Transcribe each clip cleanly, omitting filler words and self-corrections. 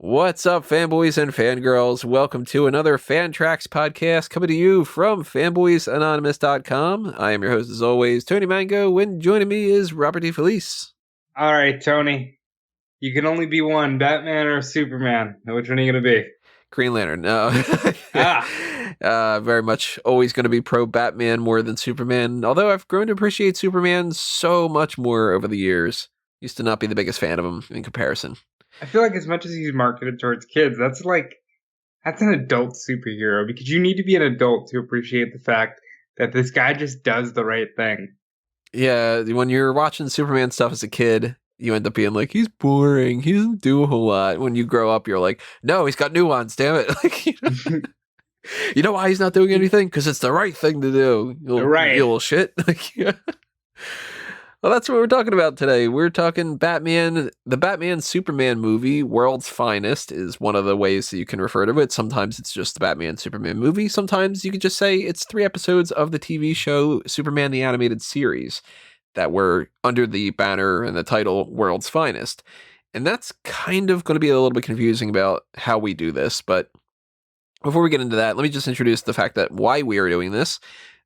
What's up, fanboys and fangirls? Welcome to another FanTracks podcast coming to you from fanboysanonymous.com. I am your host, as always, Tony Mango, and joining me is Robert DeFelice. All right, Tony. You can only be one, Batman or Superman. Which one are you going to be? Green Lantern, no. Very much always going to be pro Batman more than Superman, although I've grown to appreciate Superman so much more over the years. Used to not be the biggest fan of him in comparison. I feel like as much as he's marketed towards kids, that's an adult superhero, because you need to be an adult to appreciate the fact that this guy just does the right thing. Yeah, when you're watching Superman stuff as a kid, you end up being like, he's boring, he doesn't do a whole lot. When you grow up, you're like, no, he's got nuance, damn it. Like, you know why he's not doing anything? Because it's the right thing to do. You little shit. Well, that's what we're talking about today. We're talking Batman. The Batman Superman movie, World's Finest, is one of the ways that you can refer to it. Sometimes it's just the Batman Superman movie. Sometimes you could just say it's 3 episodes of the TV show Superman the Animated Series that were under the banner and the title World's Finest. And that's kind of going to be a little bit confusing about how we do this. But before we get into that, let me just introduce the fact that why we are doing this.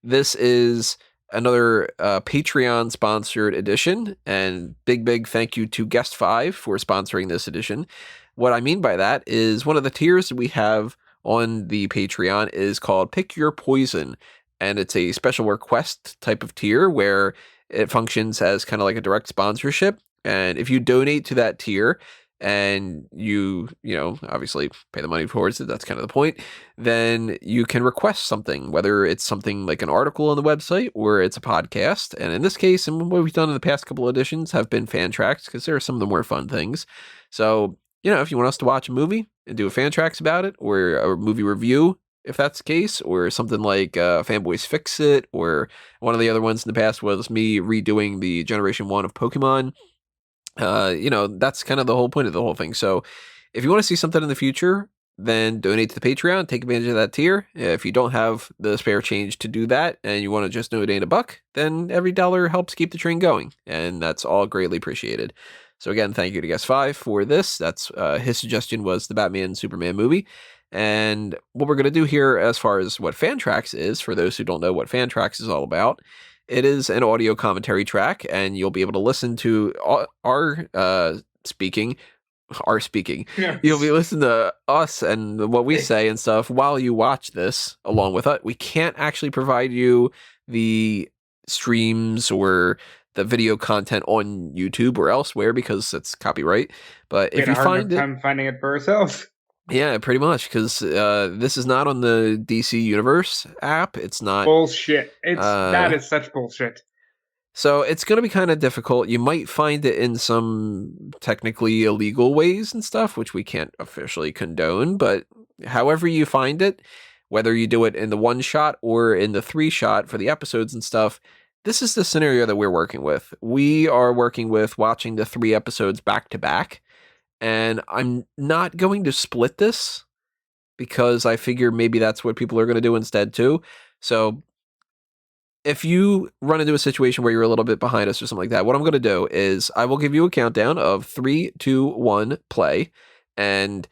This is another Patreon sponsored edition, and big thank you to Guest 5 for sponsoring this edition. What I mean by that is one of the tiers we have on the Patreon is called Pick Your Poison, and it's a special request type of tier where it functions as kind of like a direct sponsorship. And if you donate to that tier and you obviously pay the money towards it, that's kind of the point, then you can request something, whether it's something like an article on the website or it's a podcast. And in this case, and what we've done in the past couple editions have been FanTracks, because there are some of the more fun things. So, if you want us to watch a movie and do a FanTracks about it, or a movie review, if that's the case, or something like Fanboys Fix It, or one of the other ones in the past was me redoing the Generation 1 of Pokemon, that's kind of the whole point of the whole thing. So if you want to see something in the future, then donate to the Patreon, take advantage of that tier. If you don't have the spare change to do that and you want to just donate $1, then every dollar helps keep the train going, and that's all greatly appreciated. So again, thank you to Guest 5 for this. That's his suggestion was the Batman Superman movie. And what we're going to do here as far as what FanTracks is, for those who don't know what FanTracks is all about, it is an audio commentary track, and you'll be able to listen to our speaking. Yes. You'll be listening to us and what we say and stuff while you watch this along with us. We can't actually provide you the streams or the video content on YouTube or elsewhere because it's copyright. But if you find it, finding it for ourselves. Yeah, pretty much, because this is not on the DC Universe app. It's not bullshit. That is such bullshit. So it's going to be kind of difficult. You might find it in some technically illegal ways and stuff, which we can't officially condone. But however you find it, whether you do it in the 1-shot or in the 3-shot for the episodes and stuff, this is the scenario that we're working with. We are working with watching the 3 episodes back to back. And I'm not going to split this because I figure maybe that's what people are going to do instead too. So if you run into a situation where you're a little bit behind us or something like that, what I'm going to do is I will give you a countdown of 3, 2, 1, play, and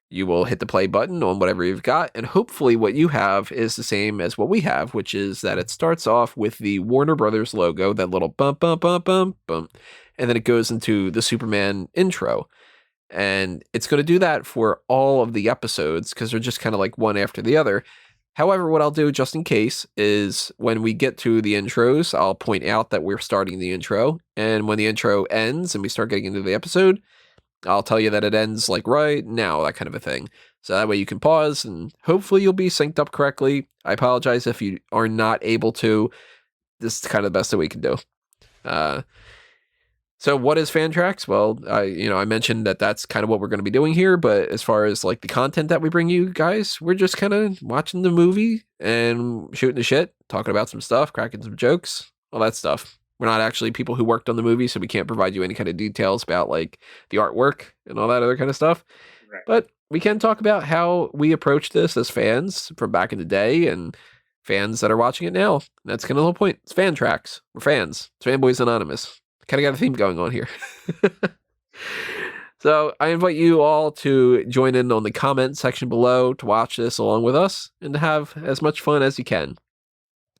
you will hit the play button on whatever you've got. And hopefully what you have is the same as what we have, which is that it starts off with the Warner Brothers logo, that little bump, bump, bump, bump, bump, and then it goes into the Superman intro. And it's going to do that for all of the episodes because they're just kind of like one after the other. However, what I'll do just in case is when we get to the intros, I'll point out that we're starting the intro. And when the intro ends and we start getting into the episode, I'll tell you that it ends like right now, that kind of a thing. So that way you can pause and hopefully you'll be synced up correctly. I apologize if you are not able to. This is kind of the best that we can do. So what is FanTracks? Well, I mentioned that that's kind of what we're going to be doing here, but as far as like the content that we bring you guys, we're just kind of watching the movie and shooting the shit, talking about some stuff, cracking some jokes, all that stuff. We're not actually people who worked on the movie, so we can't provide you any kind of details about like the artwork and all that other kind of stuff. Right. But we can talk about how we approach this as fans from back in the day and fans that are watching it now. That's kind of the whole point. It's FanTracks. We're fans. It's Fanboys Anonymous. Kind of got a theme going on here. So I invite you all to join in on the comment section below to watch this along with us and to have as much fun as you can.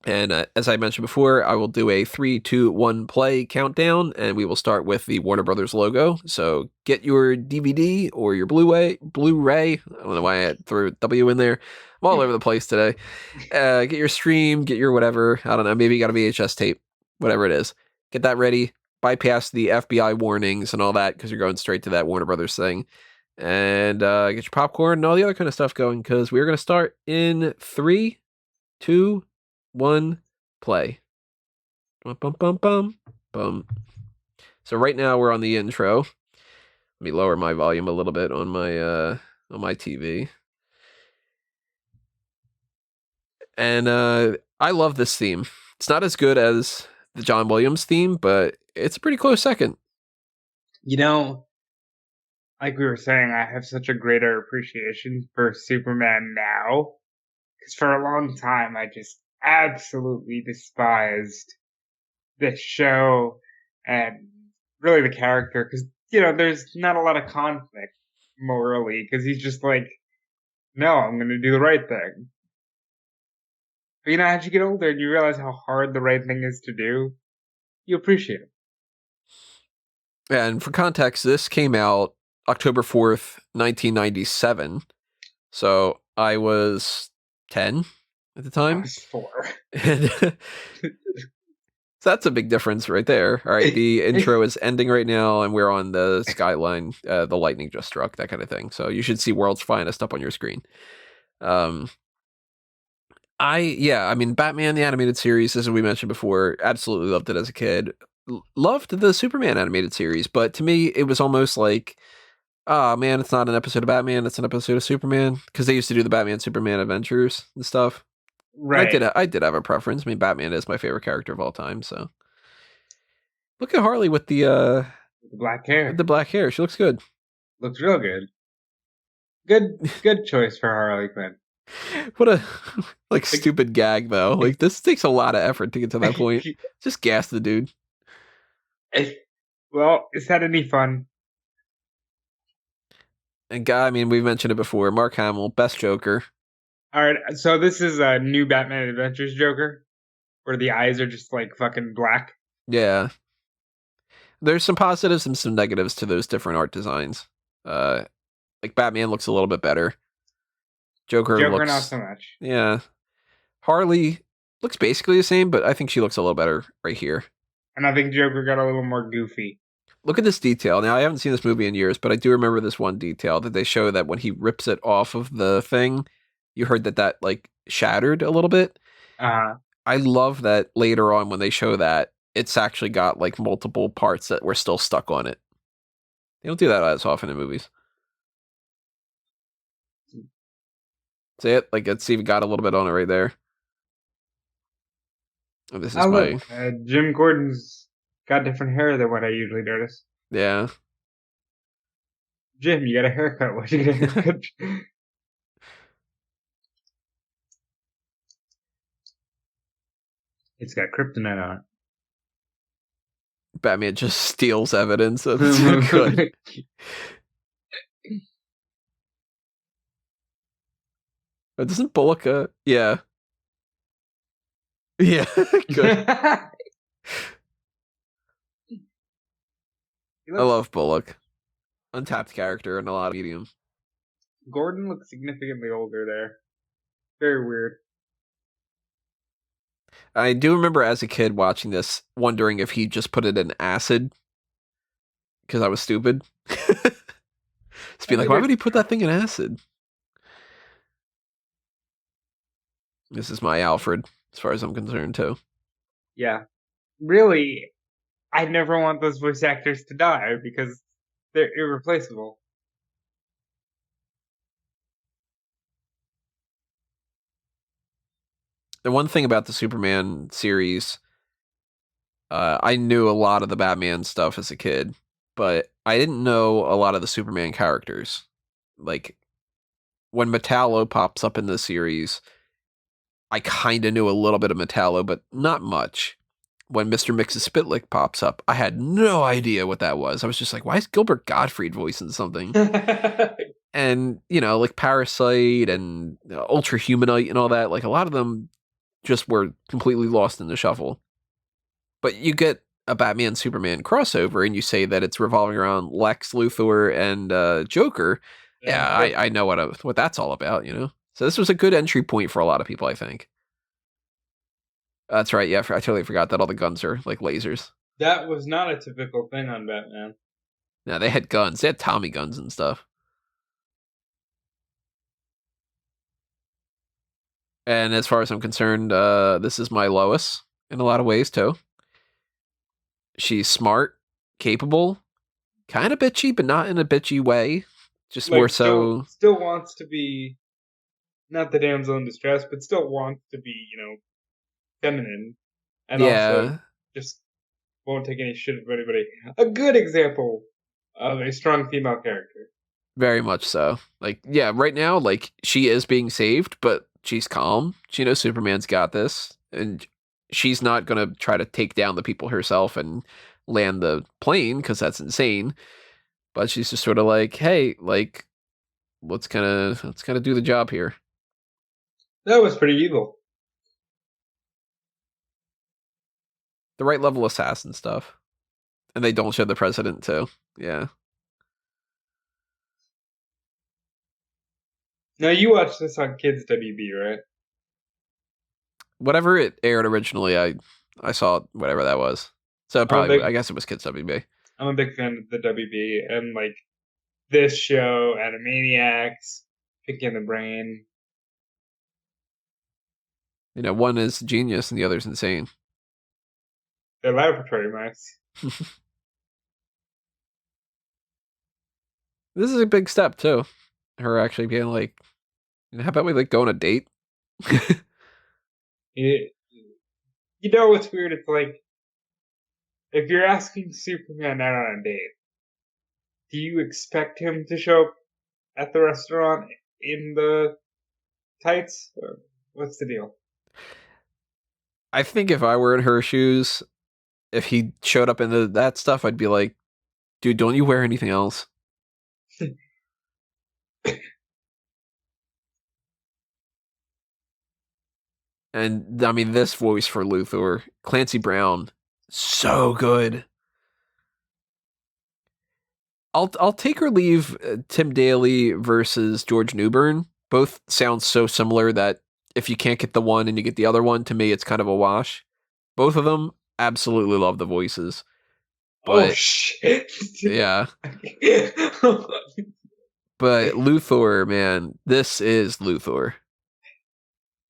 And as I mentioned before, I will do a 3, 2, 1 play countdown, and we will start with the Warner Brothers logo. So get your DVD or your Blu-ray. I don't know why I threw a W in there. I'm all over the place today. Get your stream, get your whatever. I don't know. Maybe you got a VHS tape, whatever it is. Get that ready. Bypass the FBI warnings and all that because you're going straight to that Warner Brothers thing. And get your popcorn and all the other kind of stuff going because we're going to start in 3, 2, 1, play. Bum, bum, bum, bum, bum. So right now we're on the intro. Let me lower my volume a little bit on my TV. And I love this theme. It's not as good as the John Williams theme, but it's a pretty close second. You know, like we were saying, I have such a greater appreciation for Superman now. Because for a long time, I just absolutely despised this show and really the character. Because, there's not a lot of conflict morally. Because he's just like, no, I'm going to do the right thing. But, as you get older and you realize how hard the right thing is to do, you appreciate it. And for context, this came out October 4th, 1997. So I was 10 at the time. I was 4. And so that's a big difference right there. All right, the intro is ending right now, and we're on the skyline. The lightning just struck, that kind of thing. So you should see World's Finest up on your screen. Batman, the animated series, as we mentioned before, absolutely loved it as a kid. Loved the Superman animated series, but to me, it was almost like, oh man, it's not an episode of Batman, it's an episode of Superman, because they used to do the Batman Superman adventures and stuff. Right. I did have a preference. I mean, Batman is my favorite character of all time, so. Look at Harley with the black hair. With the black hair. She looks good. Looks real good. Good choice for Harley Quinn. What a stupid gag though. Like this takes a lot of effort to get to that point. Just gas the dude. Well, is that any fun? And we've mentioned it before. Mark Hamill, best Joker. All right, so this is a new Batman Adventures Joker, where the eyes are just like fucking black. Yeah. There's some positives and some negatives to those different art designs. Like Batman looks a little bit better. Joker looks not so much. Yeah. Harley looks basically the same, but I think she looks a little better right here. And I think Joker got a little more goofy. Look at this detail. Now, I haven't seen this movie in years, but I do remember this one detail that they show that when he rips it off of the thing, you heard that like shattered a little bit. I love that later on when they show that, it's actually got like multiple parts that were still stuck on it. They don't do that as often in movies. See it? Like it's even got a little bit on it right there. Oh, this is Jim Gordon's got different hair than what I usually notice. Yeah. Jim, you got a haircut. Why'd you get a haircut? It's got kryptonite on it. Batman just steals evidence. That's so good. But doesn't Bullock? Yeah. Yeah. Good. I love Bullock. Untapped character in a lot of mediums. Gordon looks significantly older there. Very weird. I do remember as a kid watching this, wondering if he just put it in acid. Because I was stupid. Just being like, why would he put that thing in acid? This is my Alfred, as far as I'm concerned, too. Yeah. Really, I never want those voice actors to die because they're irreplaceable. The one thing about the Superman series, I knew a lot of the Batman stuff as a kid, but I didn't know a lot of the Superman characters. Like, when Metallo pops up in the series, I kind of knew a little bit of Metallo, but not much. when Mr. Mix's Spitlick pops up. I had no idea what that was. I was just like, why is Gilbert Gottfried voicing something? And, like Parasite and Ultra Humanite and all that, like a lot of them just were completely lost in the shuffle. But you get a Batman Superman crossover and you say that it's revolving around Lex Luthor and Joker. Yeah, I know what that's all about, So this was a good entry point for a lot of people, I think. That's right. Yeah, I totally forgot that all the guns are like lasers. That was not a typical thing on Batman. Yeah, they had guns. They had Tommy guns and stuff. And as far as I'm concerned, this is my Lois in a lot of ways, too. She's smart, capable, kind of bitchy, but not in a bitchy way. Just like, more so... Still wants to be, not the damsel in distress, but still wants to be, feminine. And also just won't take any shit from anybody. A good example of a strong female character. Very much so. Like, yeah, right now, like, she is being saved, but she's calm. She knows Superman's got this. And she's not going to try to take down the people herself and land the plane, because that's insane. But she's just sort of like, hey, like, let's kind of do the job here. That was pretty evil. The right level assassin stuff. And they don't show the president, too. Yeah. Now, you watched this on Kids WB, right? Whatever it aired originally, I saw whatever that was. So probably, I guess it was Kids WB. I'm a big fan of the WB, and like this show, Animaniacs, Pinky and the Brain. One is genius and the other's insane. They're laboratory mice. This is a big step too. Her actually being like, how about we like go on a date? You know what's weird? It's like, if you're asking Superman out on a date, do you expect him to show up at the restaurant in the tights? Or what's the deal? I think if I were in her shoes, if he showed up into that stuff, I'd be like, dude, don't you wear anything else? And I mean, this voice for Luthor, Clancy Brown, so good. I'll take or leave Tim Daly versus George Newbern. Both sound so similar that if you can't get the one and you get the other one, to me, it's kind of a wash. Both of them, absolutely love the voices. But, oh, shit. Yeah. But Luthor, man, this is Luthor.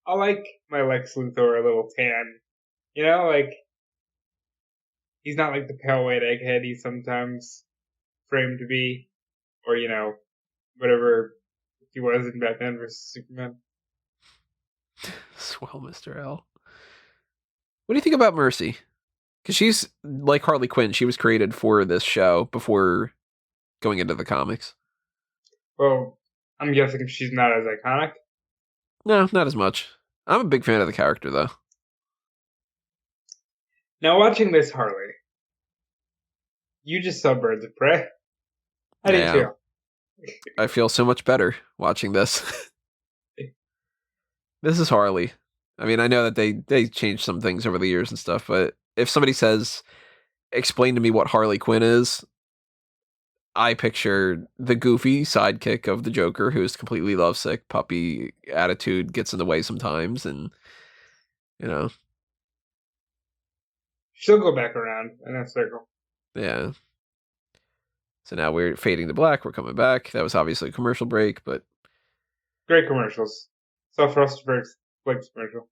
I like my Lex Luthor a little tan. Like, he's not like the pale white egghead he's sometimes framed to be. Or, whatever he was in Batman vs. Superman. Swell, Mr. L. What do you think about Mercy? Because she's like Harley Quinn. She was created for this show before going into the comics. Well, I'm guessing she's not as iconic. No, not as much. I'm a big fan of the character, though. Now, watching this Harley, you just saw Birds of Prey. How do you feel? I feel so much better watching this. This is Harley. I mean, I know that they changed some things over the years and stuff, but if somebody says, explain to me what Harley Quinn is, I picture the goofy sidekick of the Joker who's completely lovesick, puppy attitude, gets in the way sometimes, and, She'll go back around in that circle. Yeah. So now we're fading to black. We're coming back. That was obviously a commercial break, but... Great commercials. So Frostberg's Blake's commercial.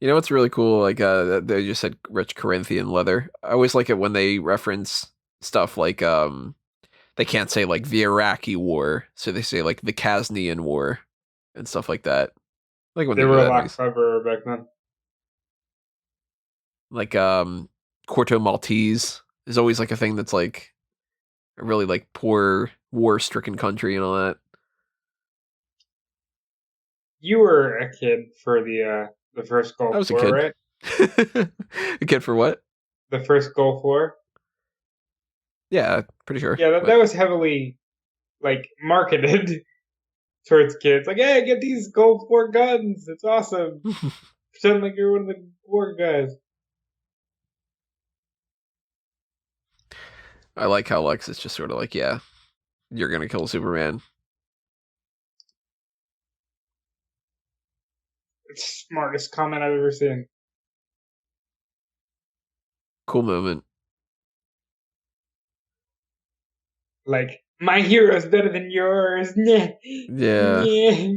You know what's really cool? Like, they just said rich Corinthian leather. I always like it when they reference stuff like, they can't say, like, the Iraqi War, so they say, like, the Kaznian War, and stuff like that. Like when they were a lot cleverer back then. Like, Corto Maltese is always, like, a thing that's, like, a really, like, poor, war-stricken country and all that. You were a kid for the first I Gulf was a War, kid. right? A kid for what? The first Gulf War. Yeah, pretty sure. Yeah, that But was heavily like marketed towards kids. Like, hey, get these Gulf War guns. It's awesome. Pretend like you're one of the war guys. I like how Lex is just sort of like, yeah, you're gonna kill Superman. It's the smartest comment I've ever seen. Cool moment. Like, my hero's better than yours. Nah. Yeah. Nah.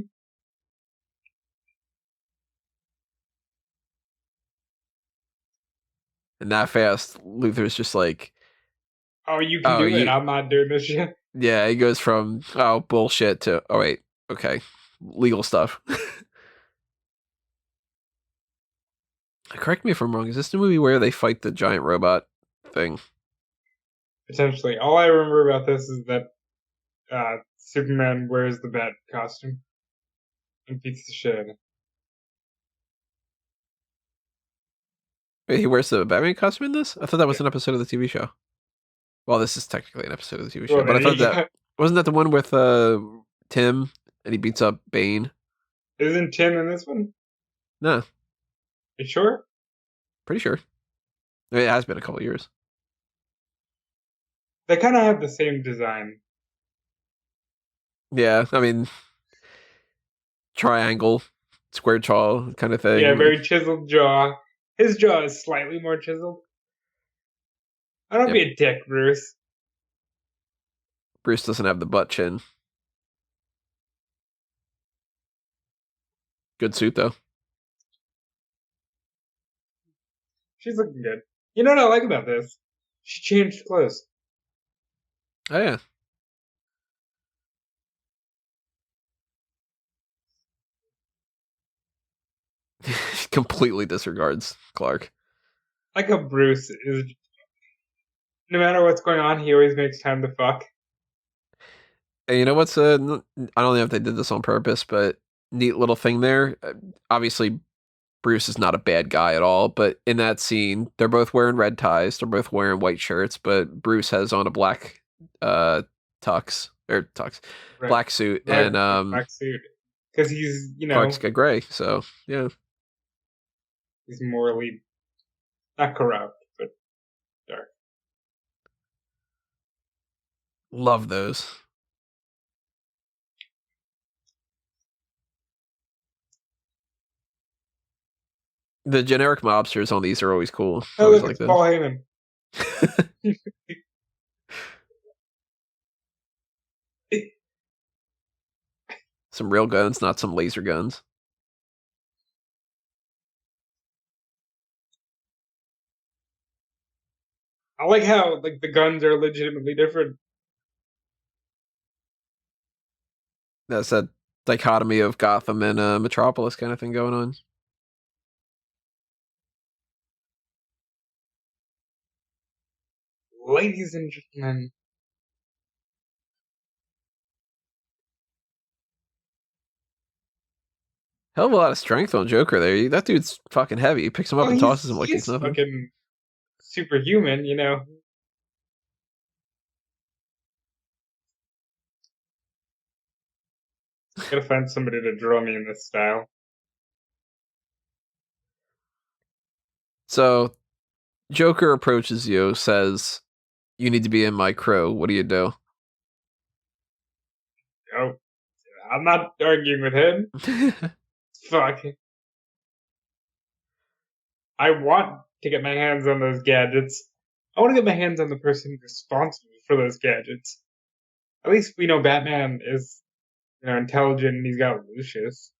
And that fast, Luthor's just like, Oh, you can oh, do it. I'm not doing this shit. yeah, he goes from, oh, bullshit to, oh, wait, okay, legal stuff. Correct me if I'm wrong. Is this the movie where they fight the giant robot thing? Potentially. All I remember about this is that Superman wears the bat costume and beats the shit out of it. Wait, he wears the Batman costume in this? I thought that was Yeah. an episode of the TV show. Well, this is technically an episode of the TV show, Well, but I there thought you that go. wasn't that the one with Tim and he beats up Bane. Isn't Tim in this one? No, You sure? pretty sure. I mean, it has been a couple years. They kind of have the same design. Yeah, I mean, triangle, square jaw kind of thing. Yeah, very chiseled jaw. His jaw is slightly more chiseled. I don't Yep. be a dick, Bruce. Bruce doesn't have the butt chin. Good suit though. She's looking good. You know what I like about this? She changed clothes. Oh yeah. Completely disregards Clark. I like how Bruce is. No matter what's going on, he always makes time to fuck. And you know what's I don't know if they did this on purpose, but neat little thing there. Obviously, Bruce is not a bad guy at all, but in that scene, they're both wearing red ties, they're both wearing white shirts, but Bruce has on a black tux Right. black suit, Right, and black suit. Because he's, Clark's got gray. So yeah, he's morally not corrupt, but dark. love those. The generic mobsters on these are always cool. Oh, Always look, like it's those. Paul Heyman. Some real guns, not some laser guns. I like how like the guns are legitimately different. That's that dichotomy of Gotham and Metropolis kind of thing going on. Ladies and gentlemen, Hell of a lot of strength on Joker there. That dude's fucking heavy. He picks him up and tosses him like he's nothing. Fucking superhuman, you know. Gotta find somebody to draw me in this style. So Joker approaches you, says, "You need to be in my crew." What do you do? Oh, I'm not arguing with him. Fuck. I want to get my hands on those gadgets. I want to get my hands on the person responsible for those gadgets. At least we know Batman is, intelligent and he's got Lucius.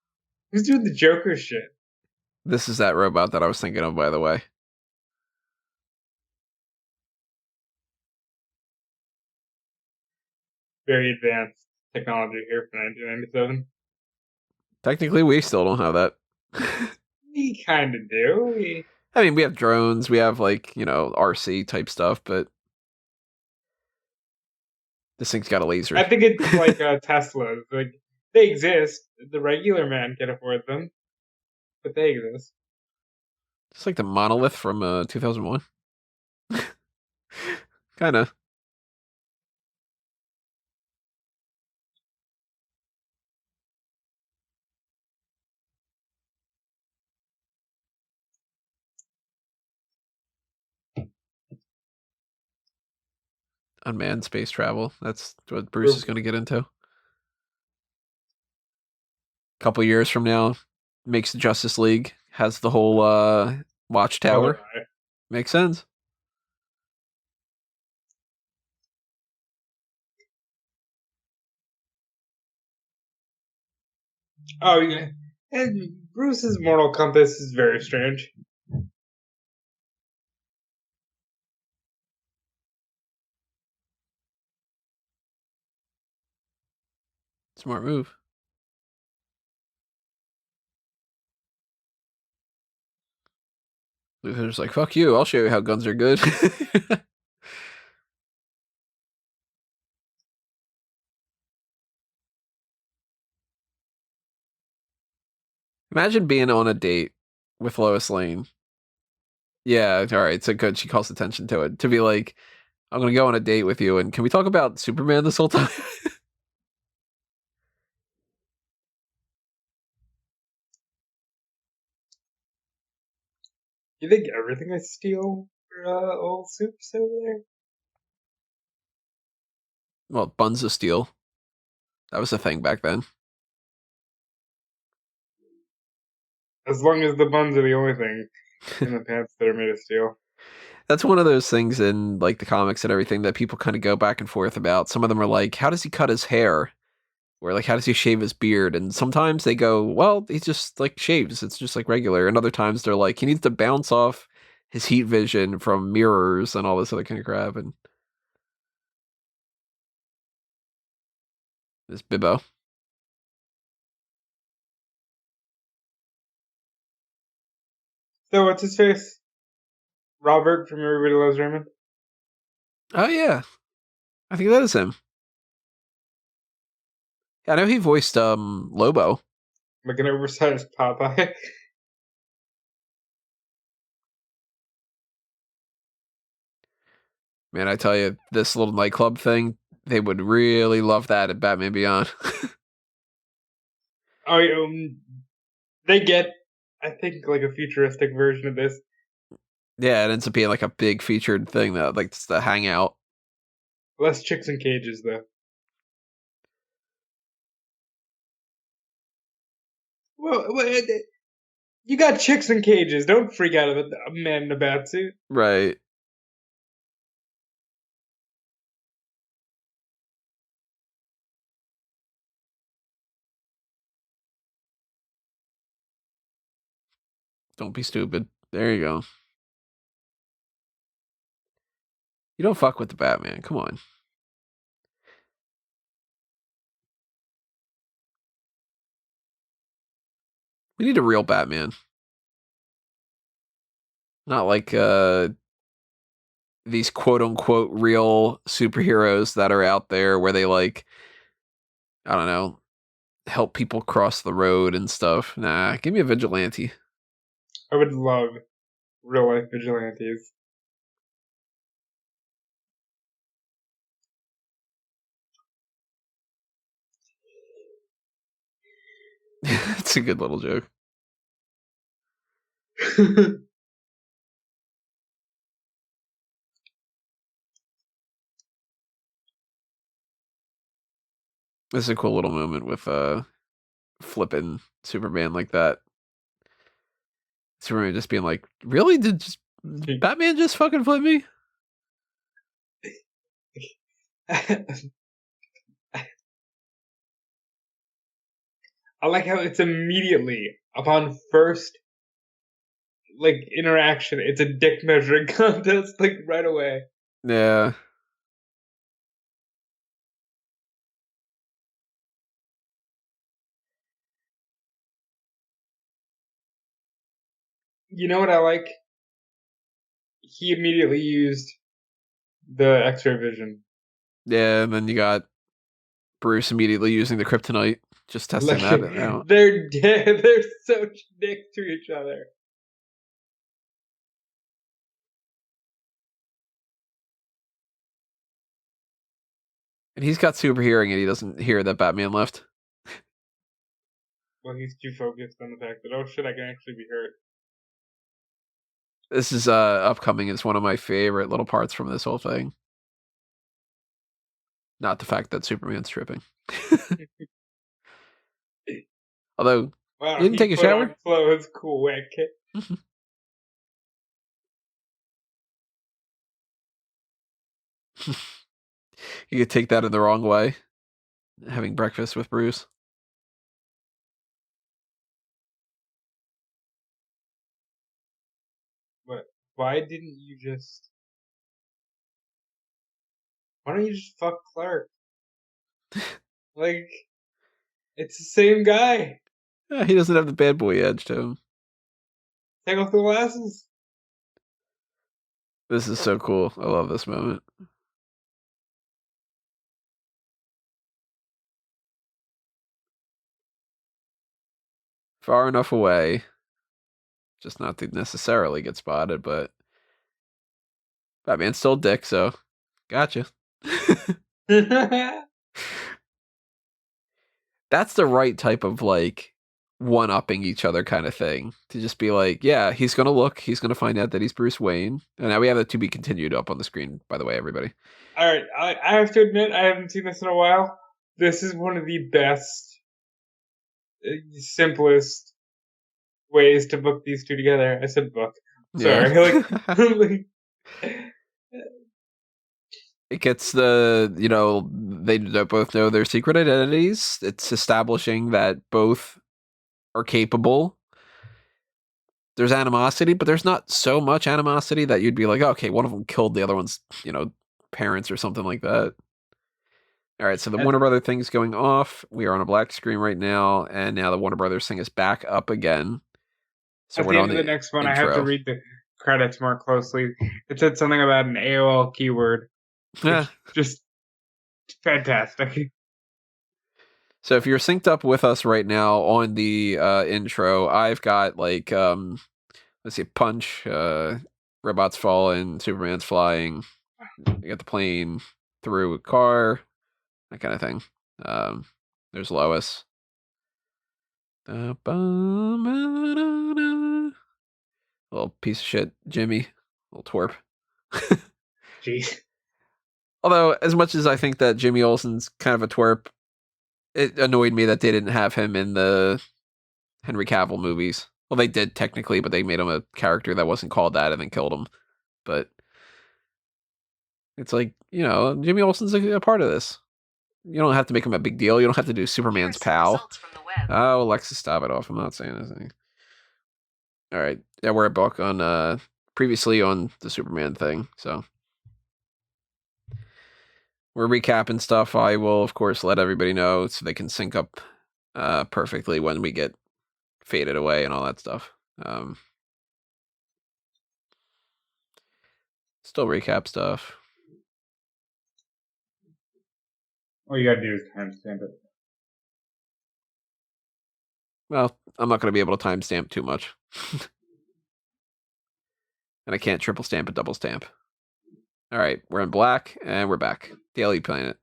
Who's doing the Joker shit? This is that robot that I was thinking of, by the way. Very advanced technology here for 1997. Technically, we still don't have that. We kind of do. I mean, we have drones, we have like, RC type stuff, but this thing's got a laser. I think it's like Tesla's. Like They exist. The regular man can afford them, but they exist. It's like the monolith from 2001. Kind of. Unmanned space travel. That's what Bruce is going to get into. A couple years from now, makes the Justice League, has the whole watchtower. Right. Makes sense. Oh yeah, and Bruce's moral compass is very strange. Smart move. Luthor's like, fuck you, I'll show you how guns are good. Imagine being on a date with Lois Lane. Yeah, all right, so good. She calls attention to it. To be like, I'm going to go on a date with you, and can we talk about Superman this whole time? You think everything is steel for old Soups over there? Well, buns of steel. That was a thing back then. As long as the buns are the only thing in the pants that are made of steel. That's one of those things in like the comics and everything that people kind of go back and forth about. Some of them are like, how does he cut his hair? Or like, how does he shave his beard? And sometimes they go, well, he just like shaves. It's just like regular. And other times they're like, he needs to bounce off his heat vision from mirrors and all this other kind of crap. And this Bibbo. So what's his face? Robert from Everybody Loves Raymond. Oh yeah, I think that is him. Yeah, I know he voiced Lobo. Like an oversized Popeye. Man, I tell you, this little nightclub thing, they would really love that at Batman Beyond. Oh, they get, I think, like a futuristic version of this. Yeah, it ends up being like a big featured thing that like it's the hangout. Less chicks in cages, though. Well, you got chicks in cages. Don't freak out about a man in a bat suit. Right. Don't be stupid. There you go. You don't fuck with the Batman. Come on. We need a real Batman. Not like these quote unquote real superheroes that are out there where they like, I don't know, help people cross the road and stuff. Nah, give me a vigilante. I would love real life vigilantes. It's a good little joke. This is a cool little moment with flipping Superman like that. Superman just being like, "Really? Did Batman just fucking flip me?" I like how it's immediately upon first like interaction, it's a dick measuring contest, like right away. Yeah. You know what I like? He immediately used the X-ray vision. Yeah, and then you got Bruce immediately using the kryptonite. Just testing that out. They're dead. They're so dick to each other. And he's got super hearing and he doesn't hear that Batman left. Well, he's too focused on the fact that, oh shit, I can actually be hurt. This is upcoming. It's one of my favorite little parts from this whole thing. Not the fact that Superman's tripping. Although, Wow, you didn't take a shower? Clothes, cool, wet kid. You could take that in the wrong way. Having breakfast with Bruce. But why didn't you just... Why don't you just fuck Clark? Like, it's the same guy. Yeah, he doesn't have the bad boy edge to him. Take off the glasses. This is so cool. I love this moment. Far enough away. Just not to necessarily get spotted, but Batman's still a dick, so gotcha. That's the right type of like one-upping each other kind of thing. To just be like, yeah, he's gonna find out that he's Bruce Wayne. And now we have that to be continued up on the screen, by the way, everybody. Alright, I have to admit, I haven't seen this in a while. This is one of the best, simplest ways to book these two together. I said book. Sorry. Yeah. It gets they both know their secret identities. It's establishing that both are capable. There's animosity, but there's not so much animosity that you'd be like, okay, one of them killed the other one's, parents or something like that. All right, so the Warner Brother thing's going off. We are on a black screen right now, and now the Warner Brothers thing is back up again. So at the end of the next one, intro. I have to read the credits more closely. It said something about an AOL keyword. Just fantastic. So if you're synced up with us right now on the intro, I've got like let's see, punch, robots falling, Superman's flying, you got the plane through a car, that kind of thing. There's Lois. Little piece of shit, Jimmy, little twerp. Jeez. Although, as much as I think that Jimmy Olsen's kind of a twerp, it annoyed me that they didn't have him in the Henry Cavill movies. Well, they did technically, but they made him a character that wasn't called that and then killed him. But it's like, Jimmy Olsen's a part of this. You don't have to make him a big deal. You don't have to do Superman's pal. Oh, Alexis, stop it off. I'm not saying anything. All right. Yeah, we're at book on previously on the Superman thing, so we're recapping stuff. I will, of course, let everybody know so they can sync up perfectly when we get faded away and all that stuff. Still recap stuff. All you gotta do is timestamp it. Well, I'm not going to be able to timestamp too much. And I can't triple stamp and double stamp. All right, we're in black, and we're back. Daly Planet.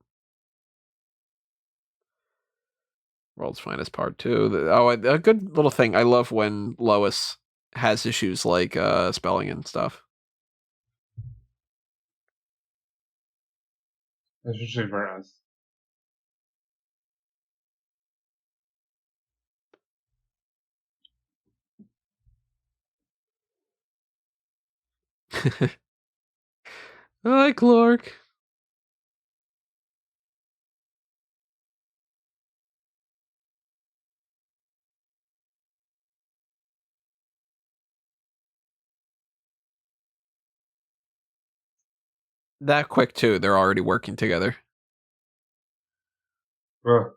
World's Finest Part 2. A good little thing. I love when Lois has issues like spelling and stuff. Especially for us. Hi, Clark. That quick, too. They're already working together. Bro.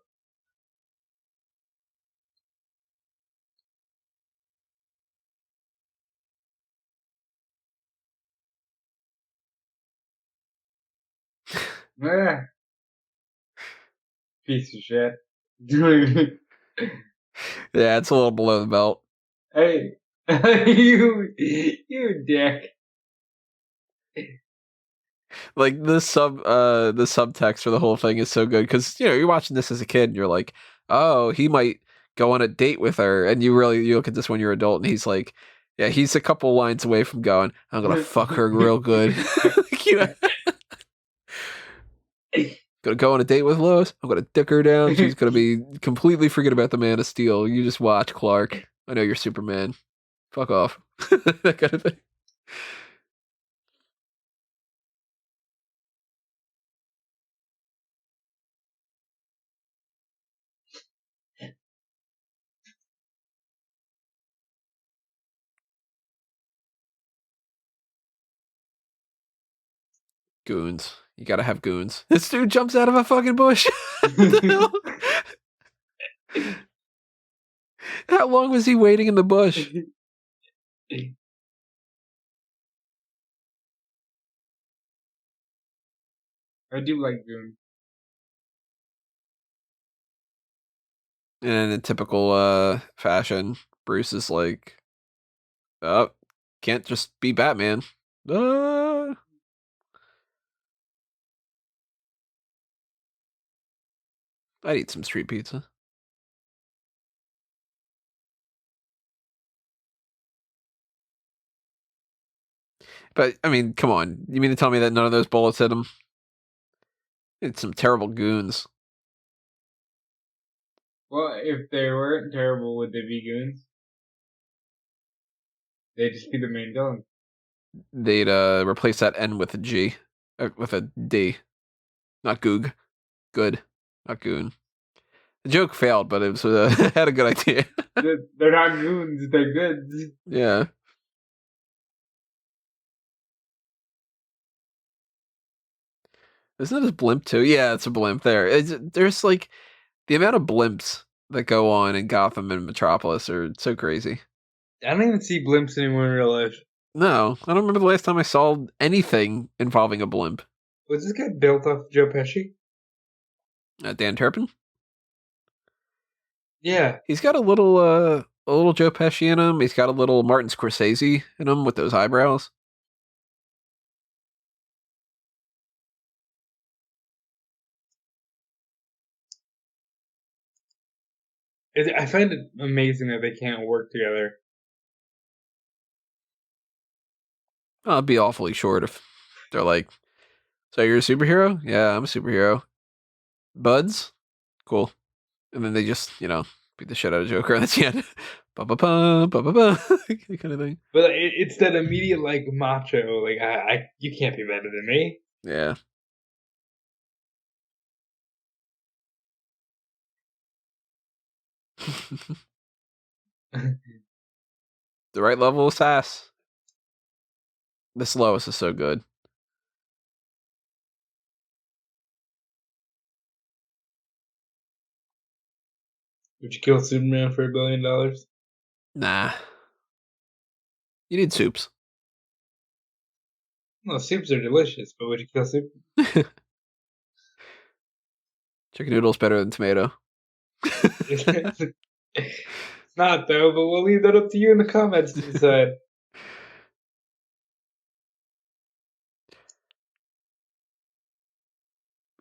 Piece of shit. Yeah, it's a little below the belt. Hey, you dick. Like the subtext for the whole thing is so good because you're watching this as a kid and you're like, oh, he might go on a date with her, and you look at this when you're an adult and he's like, yeah, he's a couple lines away from going, I'm gonna fuck her real good. Gonna go on a date with Lois. I'm gonna dick her down. She's gonna be completely forget about the Man of Steel. You just watch, Clark. I know you're Superman. Fuck off. That kind of thing. Goons. You gotta have goons. This dude jumps out of a fucking bush. What the hell? How long was he waiting in the bush? I do like Goon. And in typical fashion, Bruce is like, oh, can't just be Batman. I I'd eat some street pizza. But, I mean, come on. You mean to tell me that none of those bullets hit him? It's some terrible goons. Well, if they weren't terrible, would they be goons? They'd just be the main villain. They'd replace that N with a G. With a D. Not goog. Good. Not goon. The joke failed, but it was had a good idea. They're not goons, they're goods. Yeah. Isn't it his blimp too? Yeah, it's a blimp there. There's like the amount of blimps that go on in Gotham and Metropolis are so crazy. I don't even see blimps anymore in real life. No, I don't remember the last time I saw anything involving a blimp. Was this guy built off Joe Pesci? Dan Turpin? Yeah. He's got a little Joe Pesci in him. He's got a little Martin Scorsese in him with those eyebrows. I find it amazing that they can't work together. Oh, it'd be awfully short if they're like, so you're a superhero? Yeah, I'm a superhero. Buds? Cool. And then they just, beat the shit out of Joker and that's the end. Ba-ba-ba, ba-ba-ba, kind of thing. But it's that immediate, like, macho, like, you can't be better than me. Yeah. The right level of sass. This Lois is so good. Would you kill Superman for $1 billion? Nah. You need soups. No, soups are delicious, but would you kill Superman? Chicken noodle's better than tomato. It's not, though, but we'll leave that up to you in the comments to decide.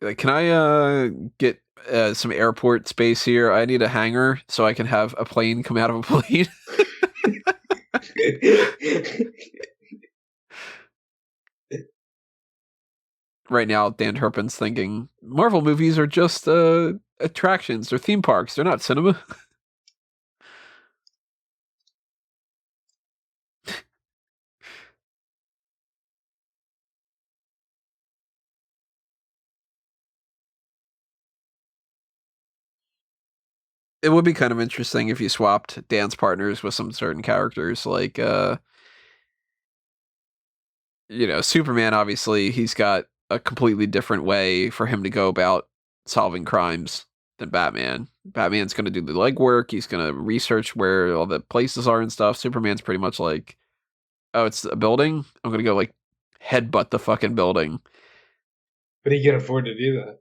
Like, can I get some airport space here? I need a hangar so I can have a plane come out of a plane. Right now, Dan Turpin's thinking Marvel movies are just attractions. They're theme parks. They're not cinema. It would be kind of interesting if you swapped dance partners with some certain characters. Like, Superman, obviously, he's got a completely different way for him to go about solving crimes than Batman. Batman's going to do the legwork. He's going to research where all the places are and stuff. Superman's pretty much like, oh, it's a building? I'm going to go, like, headbutt the fucking building. But he can afford to do that.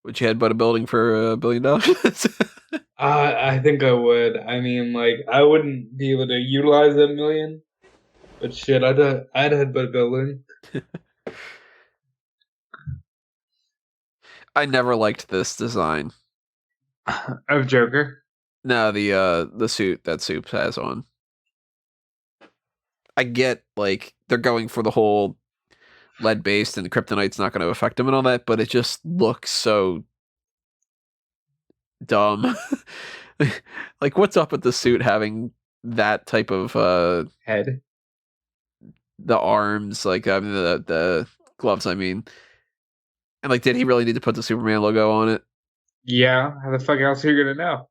Would you headbutt a building for $1 billion? I think I would. I mean, like, I wouldn't be able to utilize that million, but shit, I'd headbutt a building. I never liked this design. Of Joker. No, the suit that Soup has on. I get like they're going for the whole lead based and the kryptonite's not going to affect him and all that, but it just looks so dumb. Like, what's up with the suit having that type of Head. the arms, like I mean, the gloves, I mean, and like, did he really need to put the Superman logo on it? Yeah, how the fuck else are you gonna know?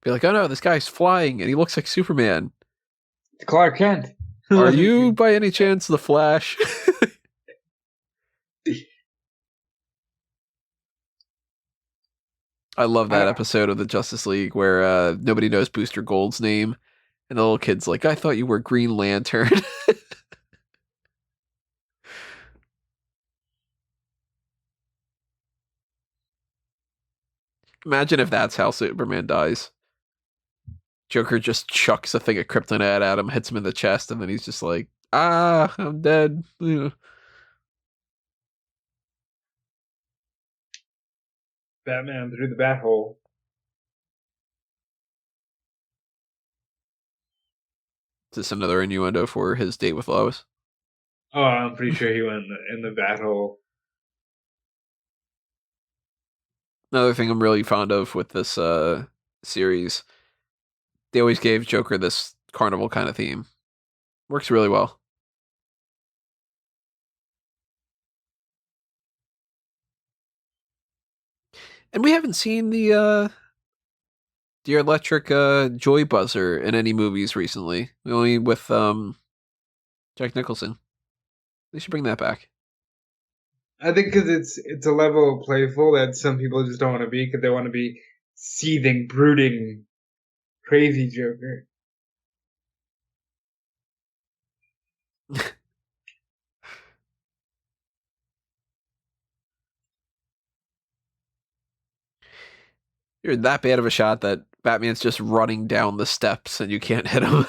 Be like, oh no, this guy's flying and he looks like Superman. It's Clark Kent. Are you by any chance the Flash? I love that episode of the Justice League where nobody knows Booster Gold's name, and the little kid's like, I thought you were Green Lantern. Imagine if that's how Superman dies. Joker just chucks a thing of kryptonite at him, hits him in the chest, and then he's just like, I'm dead. Batman through the bat hole. Is this another innuendo for his date with Lois? Oh, I'm pretty sure he went in the bat hole. Another thing I'm really fond of with this series, they always gave Joker this carnival kind of theme. Works really well. And we haven't seen the electric joy buzzer in any movies recently. Only with Jack Nicholson. They should bring that back. I think because it's a level of playful that some people just don't want to be because they want to be seething, brooding, crazy Joker. You're that bad of a shot that Batman's just running down the steps and you can't hit him.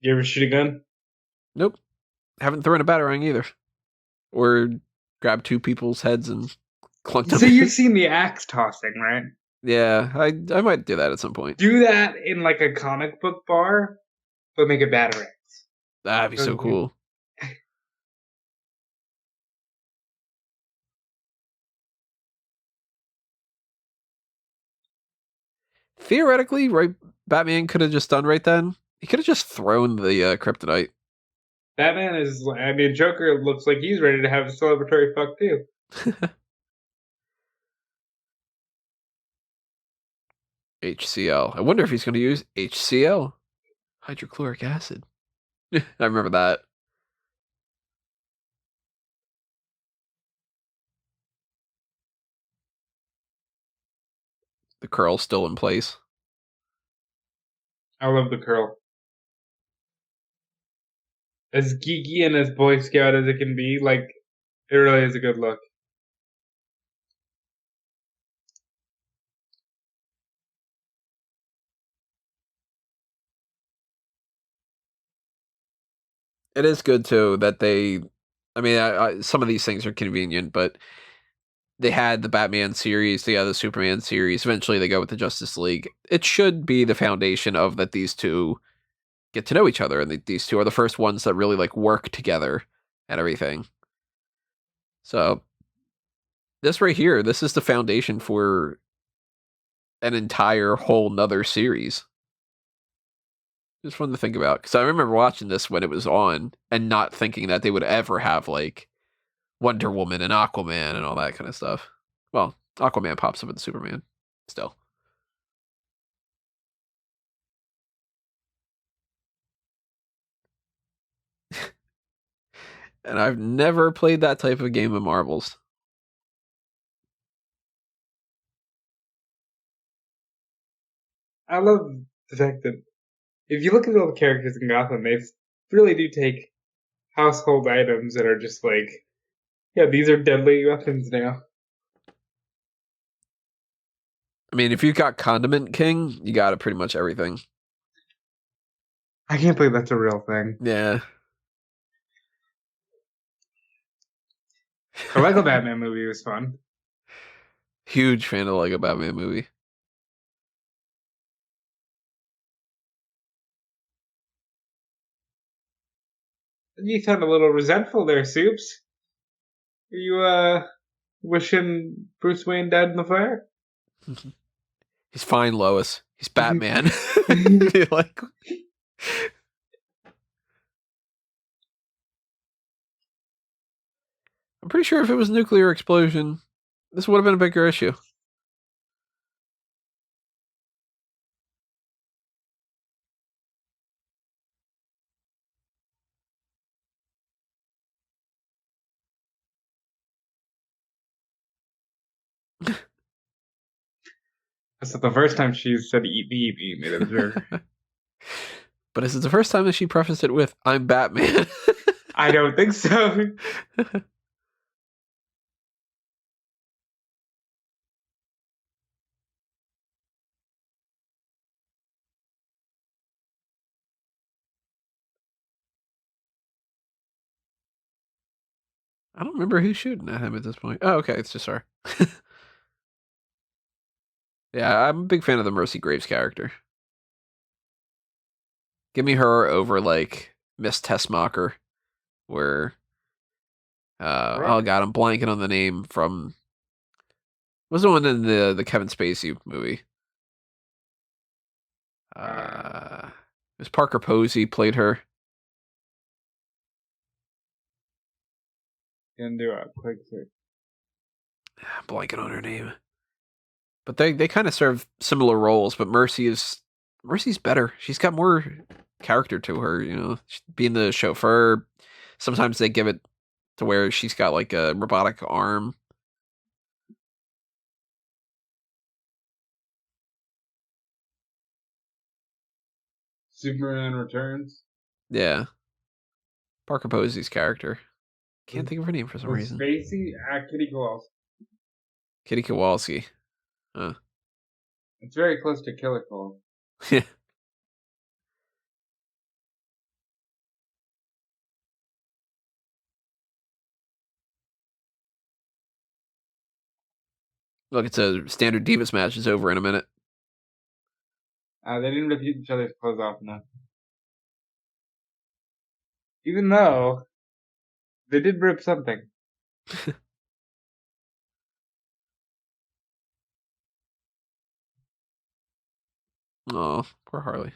You ever shoot a gun? Nope. Haven't thrown a batarang either. Or grabbed two people's heads and clunked them. So you've seen the axe tossing, right? Yeah, I might do that at some point. Do that in like a comic book bar, but make it batarangs. That'd be so cool. Theoretically, right? Batman could have just done right then. He could have just thrown the kryptonite. Batman is, I mean, Joker looks like he's ready to have a celebratory fuck too. HCl. I wonder if he's going to use HCl. Hydrochloric acid. I remember that. The curl's still in place. I love the curl. As geeky and as Boy Scout as it can be, like, it really is a good look. It is good too that they. I mean, some of these things are convenient, but they had the Batman series, they had the Superman series. Eventually, they go with the Justice League. It should be the foundation of that these two get to know each other, and these two are the first ones that really like work together and everything. So this right here, this is the foundation for an entire whole nother series. Just fun to think about, because I remember watching this when it was on and not thinking that they would ever have like Wonder Woman and Aquaman and all that kind of stuff. Well, Aquaman pops up in Superman still. And I've never played that type of game of marbles. I love the fact that if you look at all the characters in Gotham, really do take household items that are just like, yeah, these are deadly weapons now. I mean, if you got Condiment King, you got pretty much everything. I can't believe that's a real thing. Yeah. The Lego Batman movie was fun. Huge fan of the Lego Batman movie. You sound a little resentful there, Soups. Are you wishing Bruce Wayne died in the fire? He's fine, Lois. He's Batman. Like, I'm pretty sure if it was a nuclear explosion, this would have been a bigger issue. That's not the first time she said eat me, eat me, I'm sure. But this is the first time that she prefaced it with, I'm Batman. I don't think so. I don't remember who's shooting at him at this point. Oh, okay, it's just her. Yeah, I'm a big fan of the Mercy Graves character. Give me her over like Miss Tessmacher, where oh god, I'm blanking on the name from. What was the one in the Kevin Spacey movie? It was Parker Posey played her. Gonna do a quick search. I'm blanking on her name. But they kind of serve similar roles, but Mercy's better. She's got more character to her, you know, being the chauffeur. Sometimes they give it to where she's got like a robotic arm. Superman Returns. Yeah. Parker Posey's character. Can't think of her name for some reason. Spacey, Kitty Kowalski. Kitty Kowalski. It's very close to Killer Call. Yeah. Look, it's a standard Divas match. It's over in a minute. They didn't rip each other's clothes off enough. Even though they did rip something. Oh, poor Harley.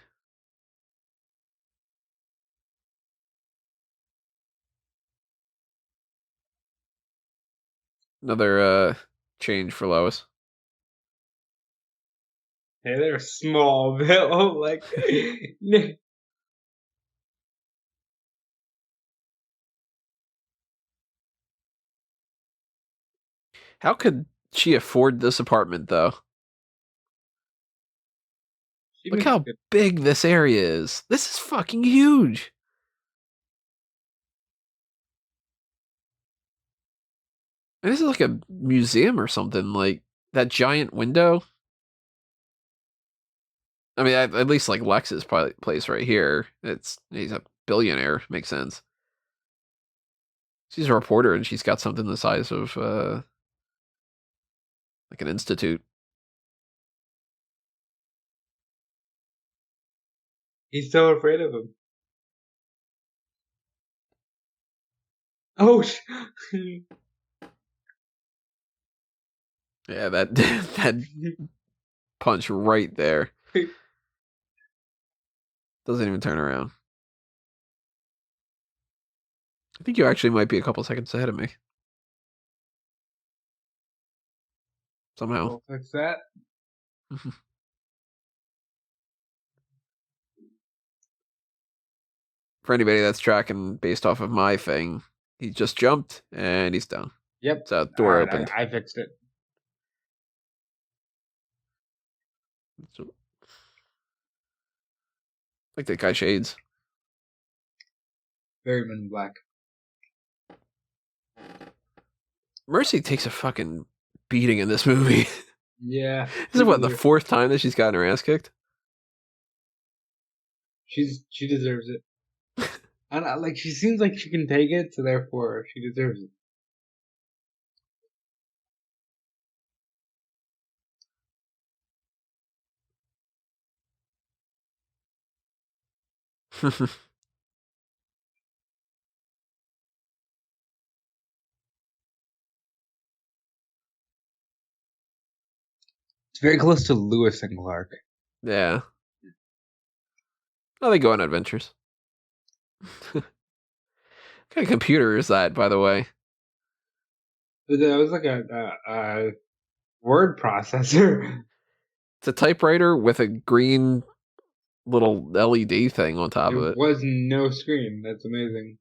Another change for Lois. Hey, they're small, Bill. Like, How could she afford this apartment, though? Look how big this area is. This is fucking huge. And this is like a museum or something. Like that giant window. I mean, at least like Lex's place right here. He's a billionaire. Makes sense. She's a reporter and she's got something the size of like an institute. He's so afraid of him. Oh, Yeah, that that punch right there. Doesn't even turn around. I think you actually might be a couple seconds ahead of me. Somehow. We'll fix that. For anybody that's tracking based off of my thing, he just jumped and he's down. Yep. So door opened. I fixed it. So, like that guy shades. Very Men in Black. Mercy takes a fucking beating in this movie. Yeah. This is what, the fourth time that she's gotten her ass kicked? She deserves it. And like, she seems like she can take it, so therefore she deserves it. It's very close to Lewis and Clark. Yeah. Oh, they go on adventures. What kind of computer is that, by the way? That was like a word processor. It's a typewriter with a green little LED thing on top of There it. was no screen. That's amazing.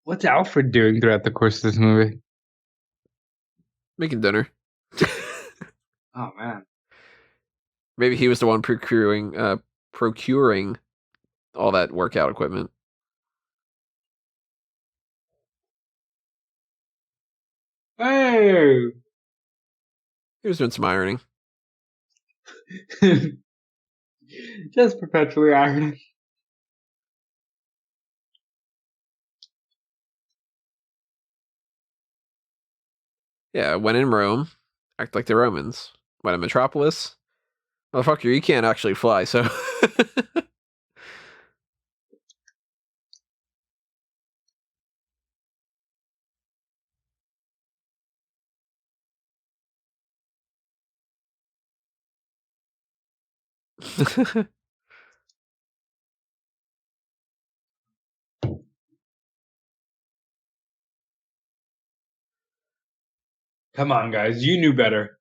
What's Alfred doing throughout the course of this movie? Making dinner. Oh man. Maybe he was the one procuring all that workout equipment. Hey! He was doing some ironing. Just perpetually ironing. Yeah, when in Rome, act like the Romans. When in Metropolis, motherfucker, you can't actually fly, so... Come on, guys. You knew better.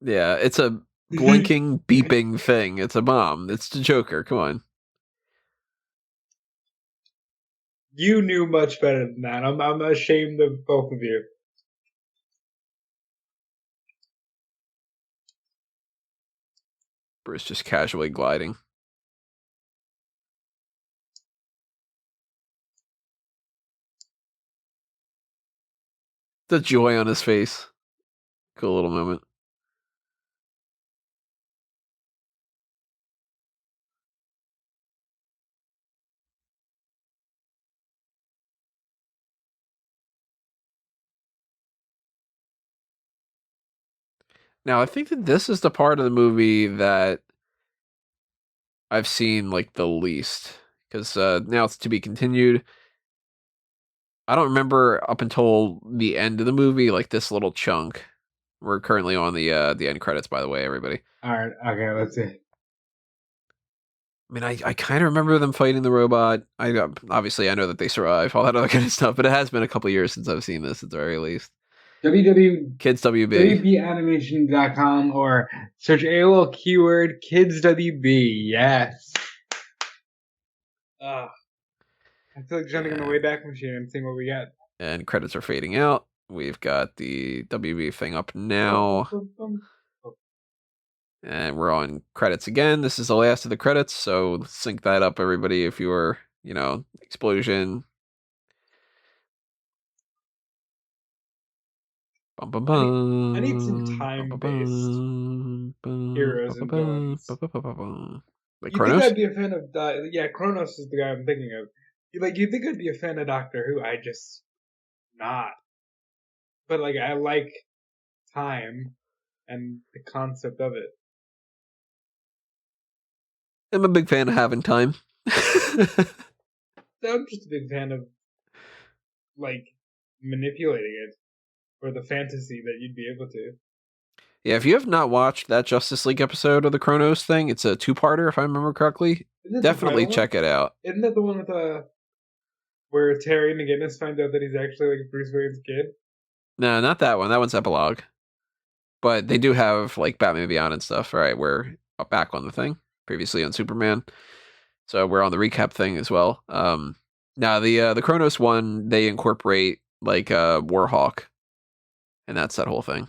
Yeah, it's a blinking, beeping thing. It's a bomb. It's the Joker. Come on. You knew much better than that. I'm ashamed of both of you. Bruce just casually gliding. The joy on his face. Cool little moment. Now, I think that this is the part of the movie that I've seen, like, the least. Because now it's to be continued. I don't remember up until the end of the movie, like, this little chunk. We're currently on the end credits, by the way, everybody. Alright, okay, let's see. I mean, I kind of remember them fighting the robot. Obviously, I know that they survive, all that other kind of stuff, but it has been a couple years since I've seen this, at the very least. Kids WB. WBAnimation.com or search AOL keyword Kids WB. Yes. I feel like jumping on the Wayback Machine and seeing what we got. And credits are fading out. We've got the WB thing up now. And we're on credits again. This is the last of the credits, so sync that up, everybody, if you were, explosion. Bum, bum, bum, I need some time-based heroes and villains. Like You Kronos? think I'd be a fan of... yeah, Kronos is the guy I'm thinking of. You think I'd be a fan of Doctor Who? I just... not. But, I like time and the concept of it. I'm a big fan of having time. I'm just a big fan of, manipulating it for the fantasy that you'd be able to. Yeah, if you have not watched that Justice League episode of the Kronos thing, it's a two-parter, if I remember correctly. Definitely check it out. Isn't that the one with where Terry McGinnis finds out that he's actually Bruce Wayne's kid? No, not that one. That one's epilogue. But they do have Batman Beyond and stuff, right? We're back on the thing previously on Superman, so we're on the recap thing as well. Now the Kronos one, they incorporate Warhawk, and that's that whole thing.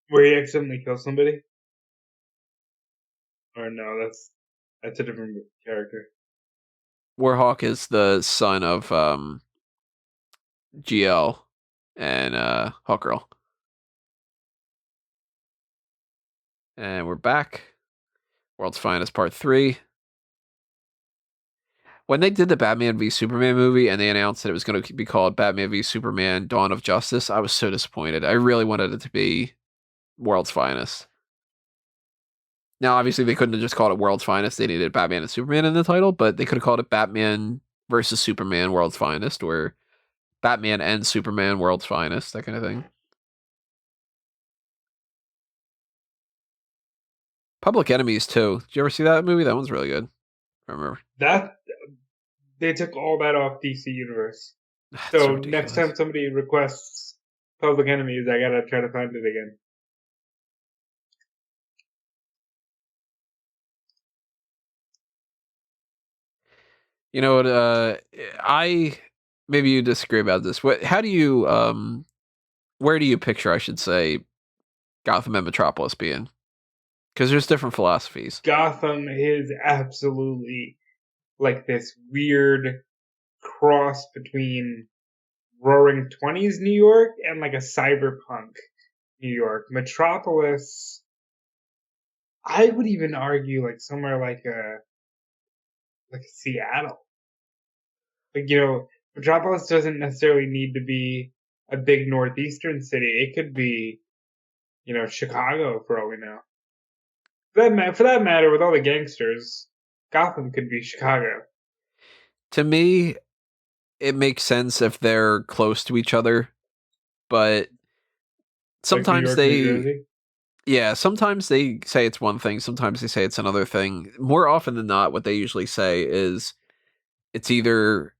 Where he accidentally kills somebody? Or no, That's a different character. Warhawk is the son of GL and Hawkgirl. And we're back. World's Finest Part 3. When they did the Batman v Superman movie and they announced that it was going to be called Batman v Superman Dawn of Justice, I was so disappointed. I really wanted it to be World's Finest. Now, obviously, they couldn't have just called it World's Finest. They needed Batman and Superman in the title, but they could have called it Batman versus Superman World's Finest or Batman and Superman World's Finest, that kind of thing. Public Enemies, too. Did you ever see that movie? That one's really good. I remember. That they took all that off DC Universe. That's So ridiculous. next time somebody requests Public Enemies, I gotta try to find it again. You know what? Maybe you disagree about this. How do you where do you picture, I should say, Gotham and Metropolis being? Because there's different philosophies. Gotham is absolutely like this weird cross between Roaring '20s New York and like a cyberpunk New York. Metropolis, I would even argue like somewhere like a Seattle. Like, Metropolis doesn't necessarily need to be a big northeastern city. It could be, Chicago for all we know. For that matter, with all the gangsters, Gotham could be Chicago. To me, it makes sense if they're close to each other, but sometimes like New York, New Jersey? Yeah, sometimes they say it's one thing, sometimes they say it's another thing. More often than not, what they usually say is it's either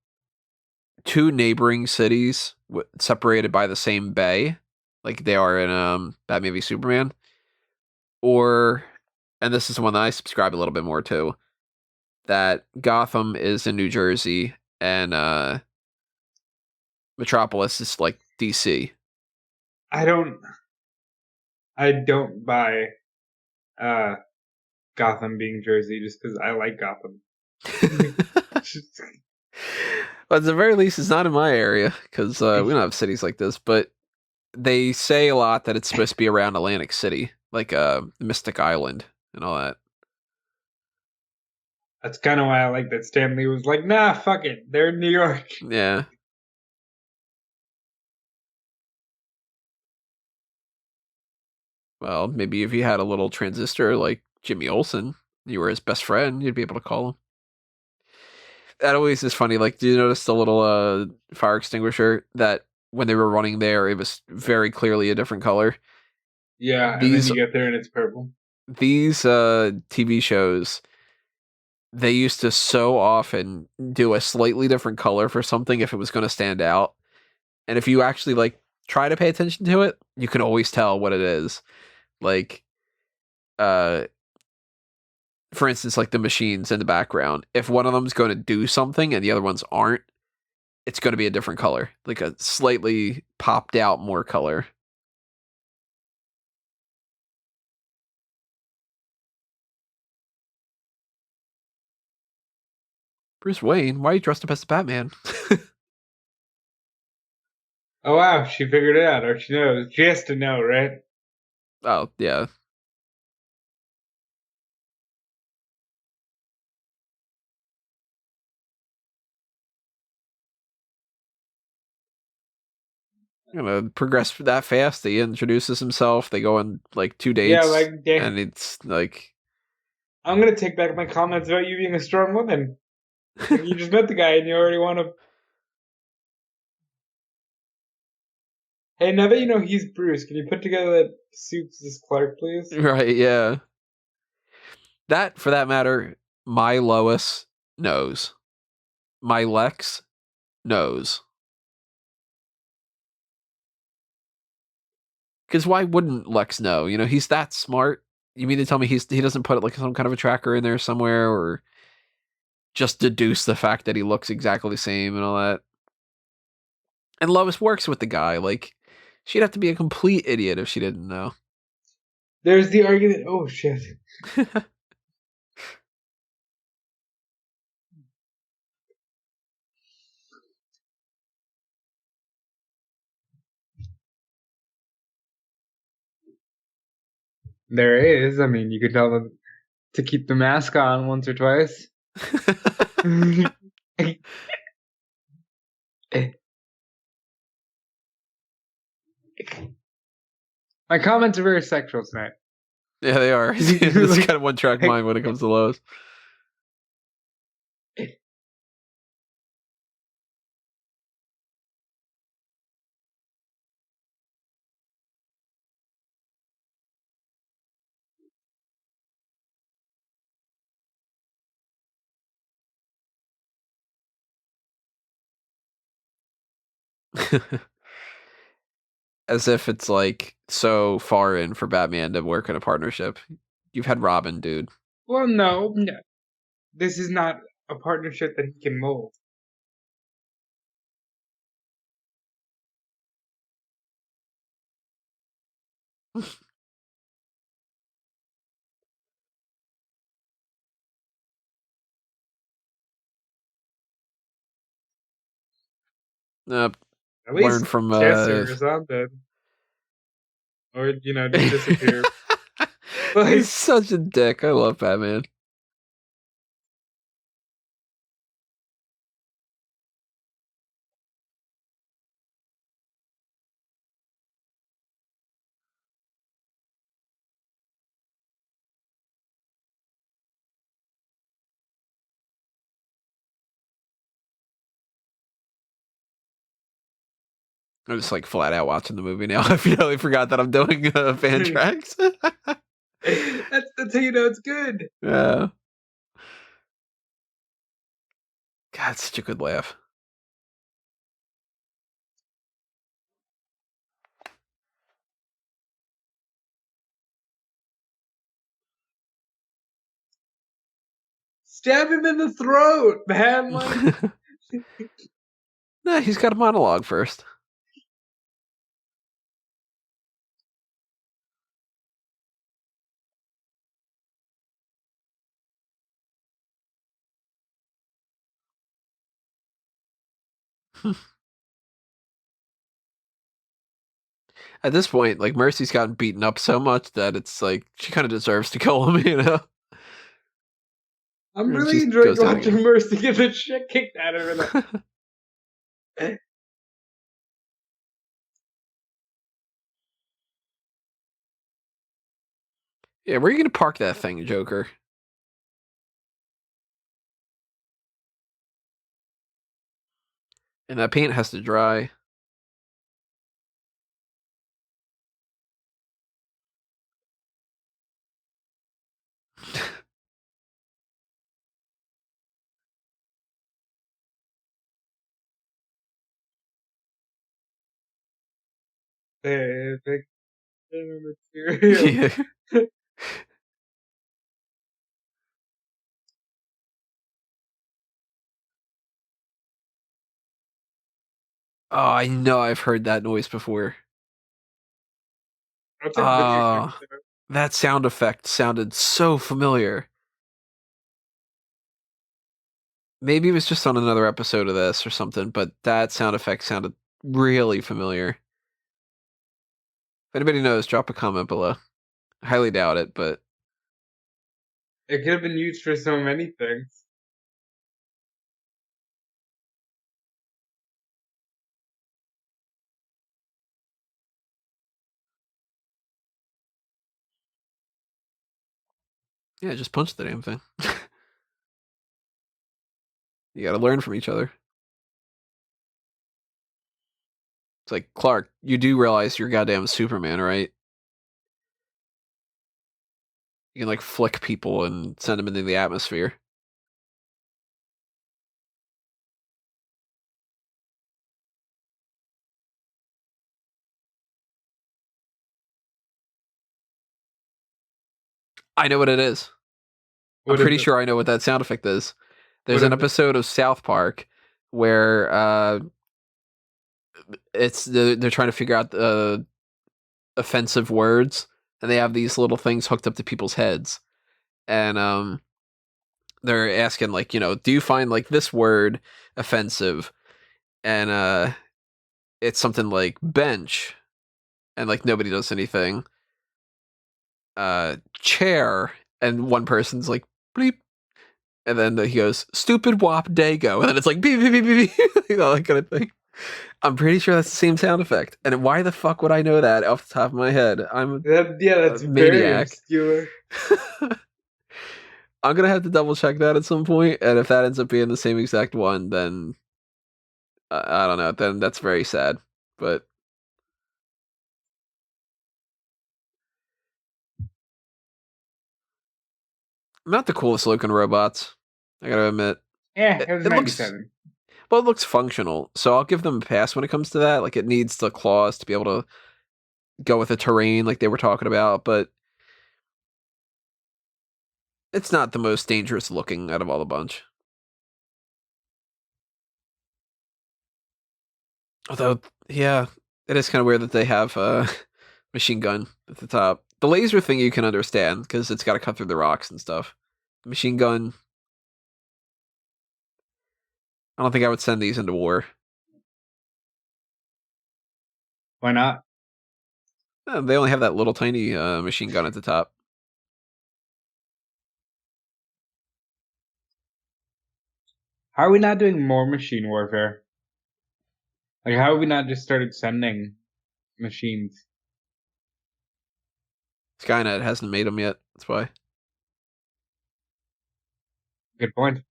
two neighboring cities separated by the same bay, like they are in Batman v Superman, or, and this is the one that I subscribe a little bit more to, that Gotham is in New Jersey and Metropolis is like DC. I don't buy Gotham being Jersey just because I like Gotham. But at the very least, it's not in my area because we don't have cities like this. But they say a lot that it's supposed to be around Atlantic City, like Mystic Island and all that. That's kind of why I like that Stan Lee was like, nah, fuck it. They're in New York. Yeah. Well, maybe if you had a little transistor like Jimmy Olsen, you were his best friend, you'd be able to call him. That always is funny. Like, do you notice the little fire extinguisher that when they were running there, it was very clearly a different color? Yeah, and then you get there and it's purple. These TV shows, they used to so often do a slightly different color for something if it was going to stand out. And if you actually like try to pay attention to it, you can always tell what it is. Like, for instance, like the machines in the background. If one of them's going to do something and the other ones aren't, it's going to be a different color, like a slightly popped out more color. Bruce Wayne, why are you dressed up as Batman? Oh wow, she figured it out, or she knows. She has to know, right? Oh, yeah. Gonna progress that fast. He introduces himself. They go on like 2 dates. Yeah, like and it's like, I'm gonna take back my comments about you being a strong woman. Like, you just met the guy and you already want to. Hey, now that you know he's Bruce, can you put together that suits as Clark, please? right? Yeah. That, for that matter, my Lois knows. My Lex knows. Because why wouldn't Lex know? You know, he's that smart. You mean to tell me he doesn't put like some kind of a tracker in there somewhere, or just deduce the fact that he looks exactly the same and all that? And Lois works with the guy. Like, she'd have to be a complete idiot if she didn't know. There's the argument. Oh shit. There is. I mean, you could tell them to keep the mask on once or twice. My comments are very sexual tonight. Yeah, they are. It's kind of one track mind when it comes to Lois. As if it's like so far in for Batman to work in a partnership. You've had Robin, dude. Well, no. This is not a partnership that he can mold. At Learn least from kiss her or something. Or, just disappear. He's such a dick. I love Batman. I'm just like flat out watching the movie now. I really forgot that I'm doing FanTracks. That's how you know it's good. Yeah. God, it's such a good laugh. Stab him in the throat, man. Like... Nah, he's got a monologue first. At this point, like, Mercy's gotten beaten up so much that it's like she kind of deserves to kill him, you know? I'm really enjoying watching Mercy get the shit kicked out of her. Yeah, where are you going to park that thing, Joker? And that paint has to dry. Material. Oh, I know I've heard that noise before. That sound effect sounded so familiar. Maybe it was just on another episode of this or something, but that sound effect sounded really familiar. If anybody knows, drop a comment below. I highly doubt it, but... It could have been used for so many things. Yeah, just punch the damn thing. You gotta learn from each other. It's like, Clark, you do realize you're goddamn Superman, right? You can, like, flick people and send them into the atmosphere. I know what it is. I'm pretty sure I know what that sound effect is. There's an episode of South Park where they're trying to figure out the offensive words, and they have these little things hooked up to people's heads, and they're asking, like, do you find, like, this word offensive? And it's something like bench, and, like, nobody does anything. chair, and one person's like bleep, and then he goes stupid wop dago, and then it's like beep beep beep beep, that kind of thing. I'm pretty sure that's the same sound effect. And why the fuck would I know that off the top of my head? I'm that's a very maniac. obscure. I'm gonna have to double check that at some point, and if that ends up being the same exact one, then I don't know. Then that's very sad. But not the coolest looking robots, I gotta admit. Yeah, it was It looks 97. well, it looks functional, so I'll give them a pass when it comes to that. Like it needs the claws to be able to go with the terrain, like they were talking about, but it's not the most dangerous looking out of all the bunch. Although, yeah, it is kind of weird that they have a machine gun at the top. The laser thing you can understand because it's got to cut through the rocks and stuff. The machine gun, I don't think I would send these into war. Why not? They only have that little tiny machine gun at the top. How are we not doing more machine warfare? Like, how have we not just started sending machines? Skynet hasn't made them yet. That's why. Good point.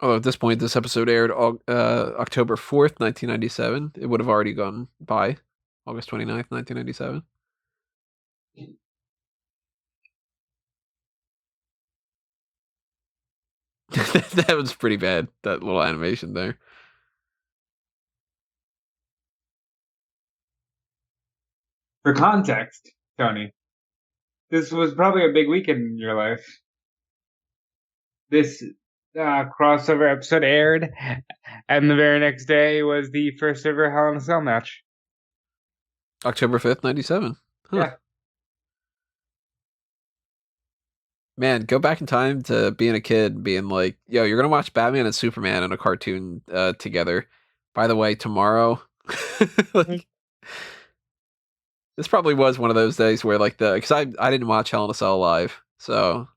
Although at this point, this episode aired October 4th, 1997. It would have already gone by August 29th, 1997. That was pretty bad, that little animation there. For context, Tony, this was probably a big weekend in your life. This crossover episode aired, and the very next day was the first ever Hell in a Cell match. October 5th, 97. Huh. Yeah. Man, go back in time to being a kid and being like, yo, you're going to watch Batman and Superman in a cartoon together. By the way, tomorrow. Like, this probably was one of those days where, like, because I didn't watch Hell in a Cell live. So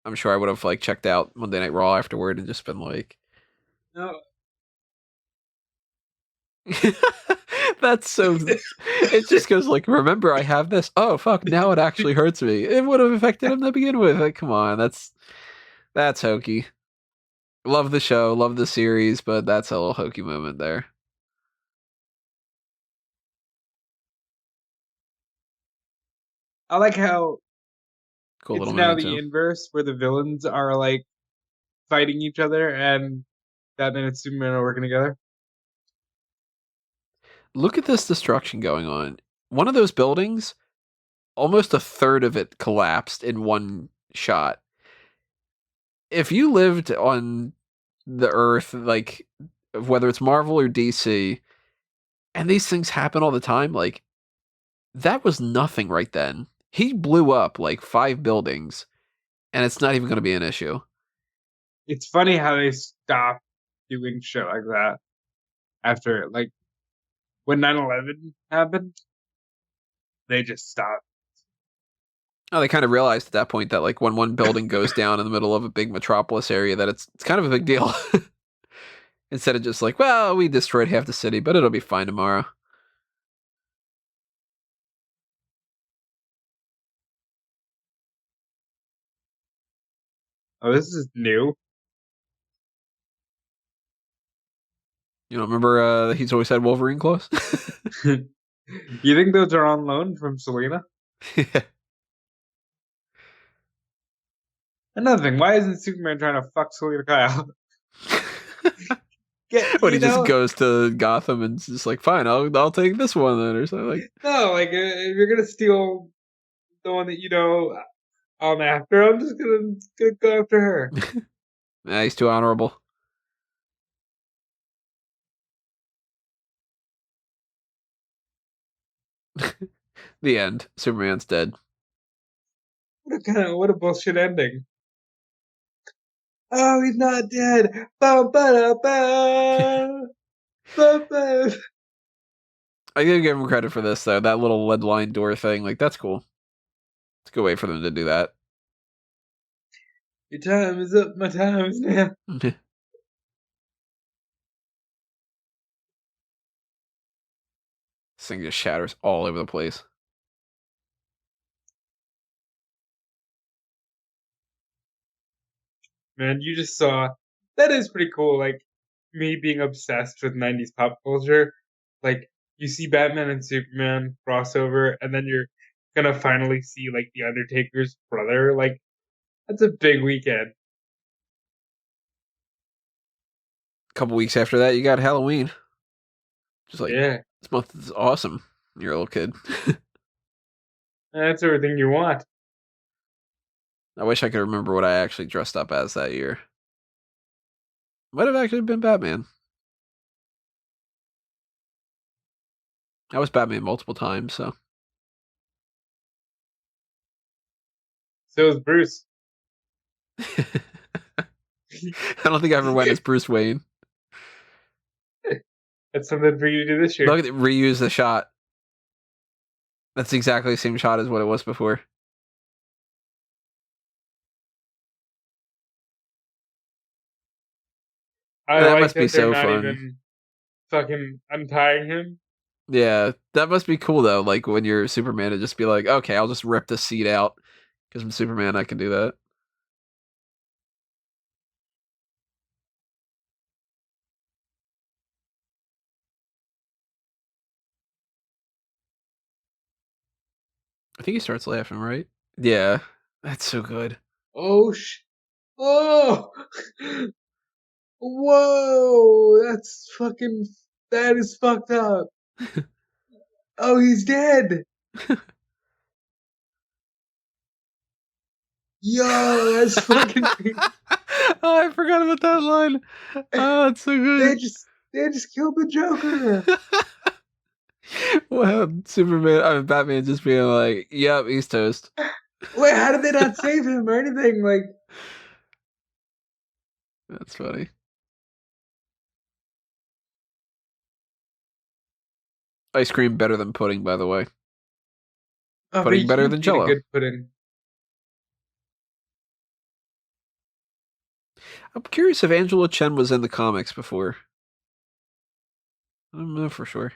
I'm sure I would have, like, checked out Monday Night Raw afterward and just been like, No. that's so. It just goes like, remember, I have this. Oh, fuck, now it actually hurts me. It would have affected him to begin with. Like, come on, that's hokey. Love the show, love the series, but that's a little hokey moment there. I like how Cool it's little now moment the too. inverse, where the villains are like fighting each other, and Batman and Superman are working together. Look at this destruction going on. One of those buildings, almost a third of it collapsed in one shot. If you lived on the Earth, like whether it's Marvel or DC, and these things happen all the time, like that was nothing right then. He blew up like 5 buildings, and it's not even going to be an issue. It's funny how they stopped doing shit like that after, like, when 9/11 happened, they just stopped. Oh, they kind of realized at that point that like when one building goes down in the middle of a big metropolis area, that it's kind of a big deal. Instead of just like, well, we destroyed half the city, but it'll be fine tomorrow. Oh, this is new. You know, remember he's always had Wolverine claws? You think those are on loan from Selena? Yeah. Another thing, why isn't Superman trying to fuck Selena Kyle? When he just goes to Gotham and just like, fine, I'll take this one then, or something like. No, like if you're gonna steal the one that you know I'm after, I'm just gonna go after her. Nah, he's too honorable. The end. Superman's dead. What a bullshit ending. Oh, he's not dead. Ba, ba, da, ba. Ba, ba. I gotta give him credit for this though. That little lead line door thing, like that's cool. It's a good way for them to do that. Your time is up. My time is now. This thing just shatters all over the place. Man, you just saw. That is pretty cool. Like, me being obsessed with 90s pop culture. Like, you see Batman and Superman crossover, and then you're gonna finally see, like, The Undertaker's brother. Like, that's a big weekend. A couple weeks after that, you got Halloween. Just like, Yeah. this month is awesome. You're a little kid. That's everything you want. I wish I could remember what I actually dressed up as that year. Might have actually been Batman. I was Batman multiple times, so. So is Bruce. I don't think I ever went as Bruce Wayne. That's something for you to do this year. Look at reuse the shot. That's exactly the same shot as what it was before. I That like must that be they're so not fun. even fucking untying him. Yeah, that must be cool though. Like when you're Superman, to just be like, okay, I'll just rip the seat out because I'm Superman. I can do that. I think he starts laughing, right? Yeah, that's so good. Oh Whoa! Whoa! That is fucked up. Oh, he's dead. Yo, that's fucking. Oh, I forgot about that line. Oh, it's so good. They just killed the Joker. Well, Batman just being like, "Yep, he's toast." Wait, how did they not save him or anything? Like, That's funny. Ice cream better than pudding, by the way. oh, but Pudding you better can't than beat a Jello. good pudding. I'm curious if Angela Chen was in the comics before. I don't know for sure.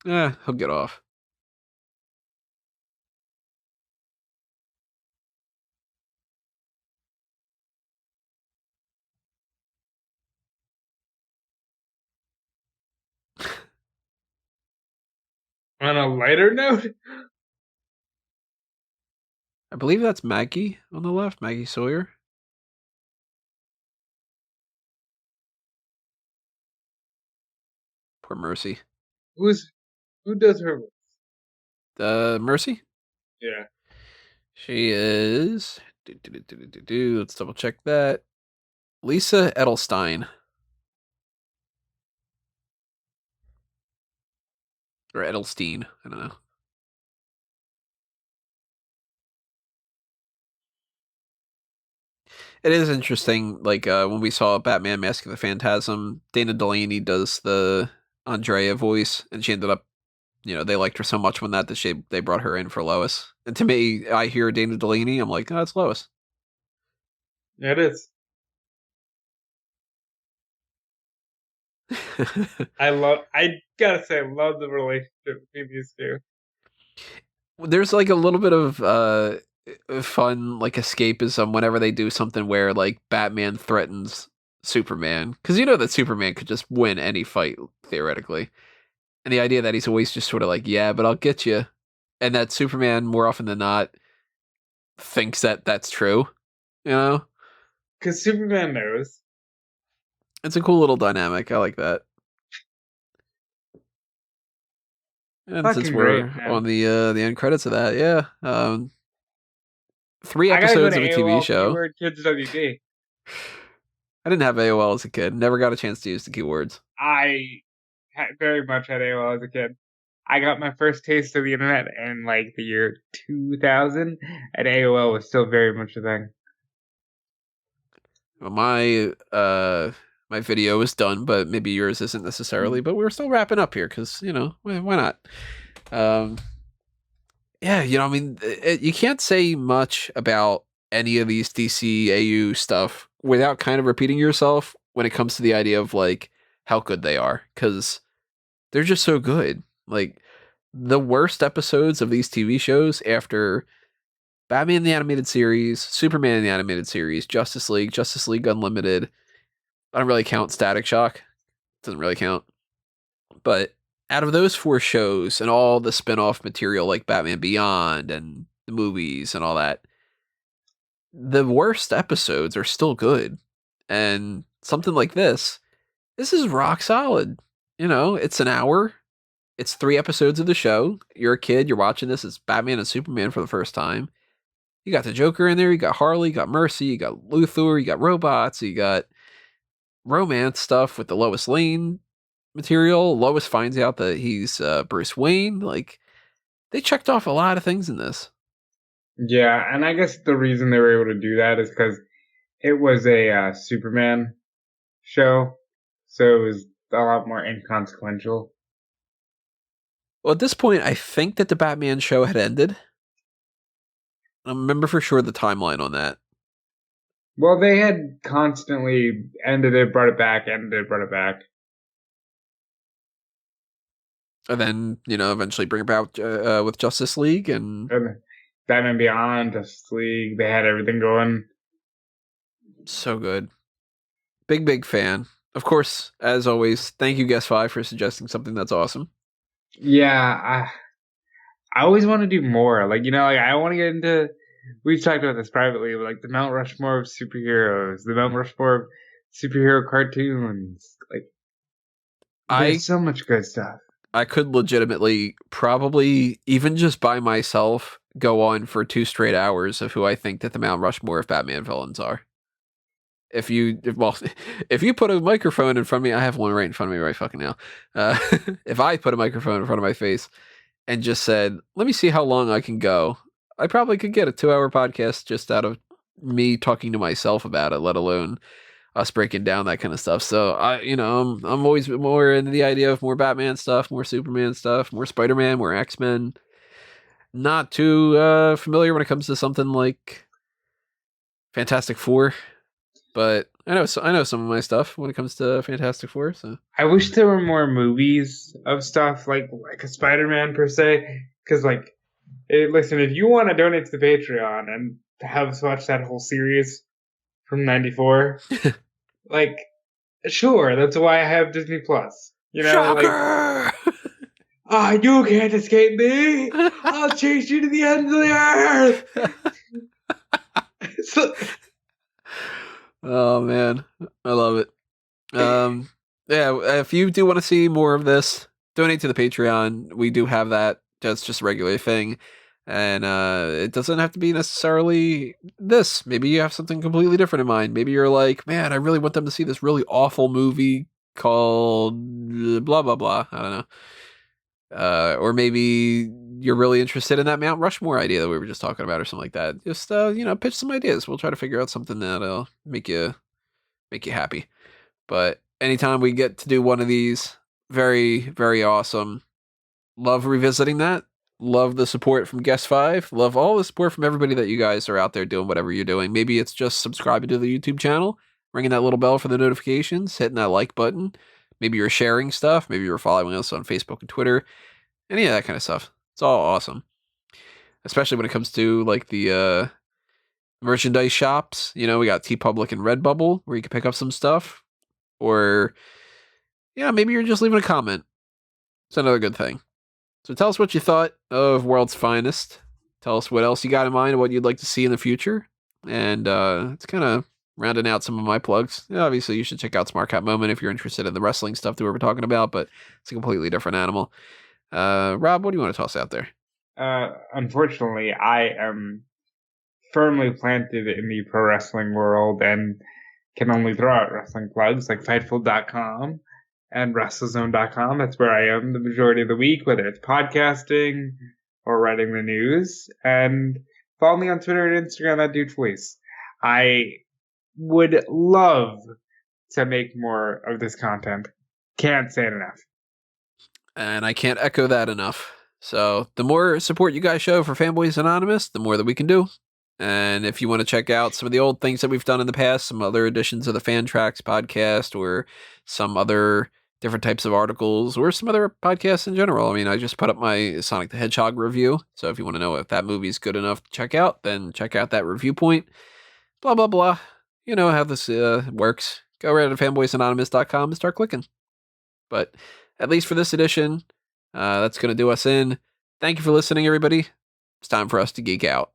He'll get off. On a lighter note, I believe that's Maggie on the left, Maggie Sawyer. Poor Mercy. who does her voice? Mercy? Yeah. She is. Let's double check that. Lisa Edelstein. Or Edelstein. I don't know. It is interesting, like when we saw Batman Mask of the Phantasm, Dana Delany does the Andrea voice, and she ended up, they liked her so much when that they brought her in for Lois. And to me, I hear Dana Delany, I'm like, oh, that's Lois. Yeah, it is. I gotta say, I love the relationship between these two. There's like a little bit of fun, like escapism whenever they do something where like Batman threatens Superman, because you know that Superman could just win any fight theoretically, and the idea that he's always just sort of like, yeah, but I'll get you, and that Superman more often than not thinks that that's true, Because Superman knows. It's a cool little dynamic. I like that. And since Fucking great, we're man. on the end credits of that, yeah, 3 I gotta go episodes to of a TV AOL show. keyword kids WB. I didn't have AOL as a kid. Never got a chance to use the keywords. I very much had AOL as a kid. I got my first taste of the internet in like the year 2000, and AOL was still very much a thing. Well, my video is done, but maybe yours isn't necessarily. But we're still wrapping up here because why not? Um, yeah, I mean, you can't say much about any of these DCAU stuff without kind of repeating yourself when it comes to the idea of like how good they are, because they're just so good. Like the worst episodes of these TV shows after Batman the Animated Series, Superman the Animated Series, Justice League Unlimited. I don't really count Static Shock. Doesn't really count. But out of those four shows and all the spin-off material like Batman Beyond and the movies and all that, the worst episodes are still good. And something like this is rock solid. It's an hour. It's 3 episodes of the show. You're a kid, you're watching this. It's Batman and Superman for the first time. You got the Joker in there, you got Harley, you got Mercy, you got Luthor, you got robots, you got romance stuff with the Lois Lane material. Lois finds out that he's Bruce Wayne. Like, they checked off a lot of things in this. Yeah, and I guess the reason they were able to do that is because it was a Superman show, so it was a lot more inconsequential. Well, at this point, I think that the Batman show had ended. I remember for sure the timeline on that. Well, they had constantly ended it, brought it back, ended it, brought it back. And then, eventually bring about with Justice League and Batman Beyond, Justice League, they had everything going. So good. Big fan. Of course, as always, thank you, Guest 5, for suggesting something that's awesome. Yeah, I always want to do more. Like, I want to get into. We've talked about this privately, but like the Mount Rushmore of superheroes, the Mount Rushmore of superhero cartoons. Like, there's so much good stuff. I could legitimately, probably even just by myself, go on for 2 straight hours of who I think that the Mount Rushmore of Batman villains are. If you put a microphone in front of me, I have one right in front of me right fucking now. If I put a microphone in front of my face and just said, let me see how long I can go, I probably could get a 2-hour podcast just out of me talking to myself about it, let alone us breaking down that kind of stuff. So I'm always more into the idea of more Batman stuff, more Superman stuff, more Spider-Man, more X-Men. Not too familiar when it comes to something like Fantastic Four, but I know some of my stuff when it comes to Fantastic Four. So I wish there were more movies of stuff like a Spider-Man per se, because listen, if you want to donate to the Patreon and have us watch that whole series from '94, like, sure, that's why I have Disney Plus. Shocker! You can't escape me. I'll chase you to the ends of the earth. Oh man, I love it. Yeah, if you do want to see more of this, donate to the Patreon. We do have that. That's just a regular thing. And it doesn't have to be necessarily this. Maybe you have something completely different in mind. Maybe you're like, man, I really want them to see this really awful movie called blah, blah, blah. I don't know. Or maybe you're really interested in that Mount Rushmore idea that we were just talking about or something like that. Just, pitch some ideas. We'll try to figure out something that'll make you happy. But anytime we get to do one of these, very, very awesome. Love revisiting that. Love the support from Guest 5. Love all the support from everybody that you guys are out there doing whatever you're doing. Maybe it's just subscribing to the YouTube channel, ringing that little bell for the notifications, hitting that like button. Maybe you're sharing stuff. Maybe you're following us on Facebook and Twitter. Any of that kind of stuff. It's all awesome. Especially when it comes to like the merchandise shops. We got TeePublic and Redbubble where you can pick up some stuff. Or, maybe you're just leaving a comment. It's another good thing. So tell us what you thought of World's Finest. Tell us what else you got in mind, what you'd like to see in the future. And it's kind of rounding out some of my plugs. Obviously, you should check out Smart Cat Moment if you're interested in the wrestling stuff that we were talking about, but it's a completely different animal. Rob, what do you want to toss out there? Unfortunately, I am firmly planted in the pro wrestling world and can only throw out wrestling plugs like Fightful.com and WrestleZone.com. That's where I am the majority of the week, whether it's podcasting or writing the news. And follow me on Twitter and Instagram at DudeFelice. I would love to make more of this content. Can't say it enough. And I can't echo that enough. So the more support you guys show for Fanboys Anonymous, the more that we can do. And if you want to check out some of the old things that we've done in the past, some other editions of the FanTracks podcast, or some other different types of articles, or some other podcasts in general. I mean, I just put up my Sonic the Hedgehog review. So if you want to know if that movie's good enough to check out, then check out that review point. Blah, blah, blah. You know how this works. Go right to fanboysanonymous.com and start clicking. But at least for this edition, that's going to do us in. Thank you for listening, everybody. It's time for us to geek out.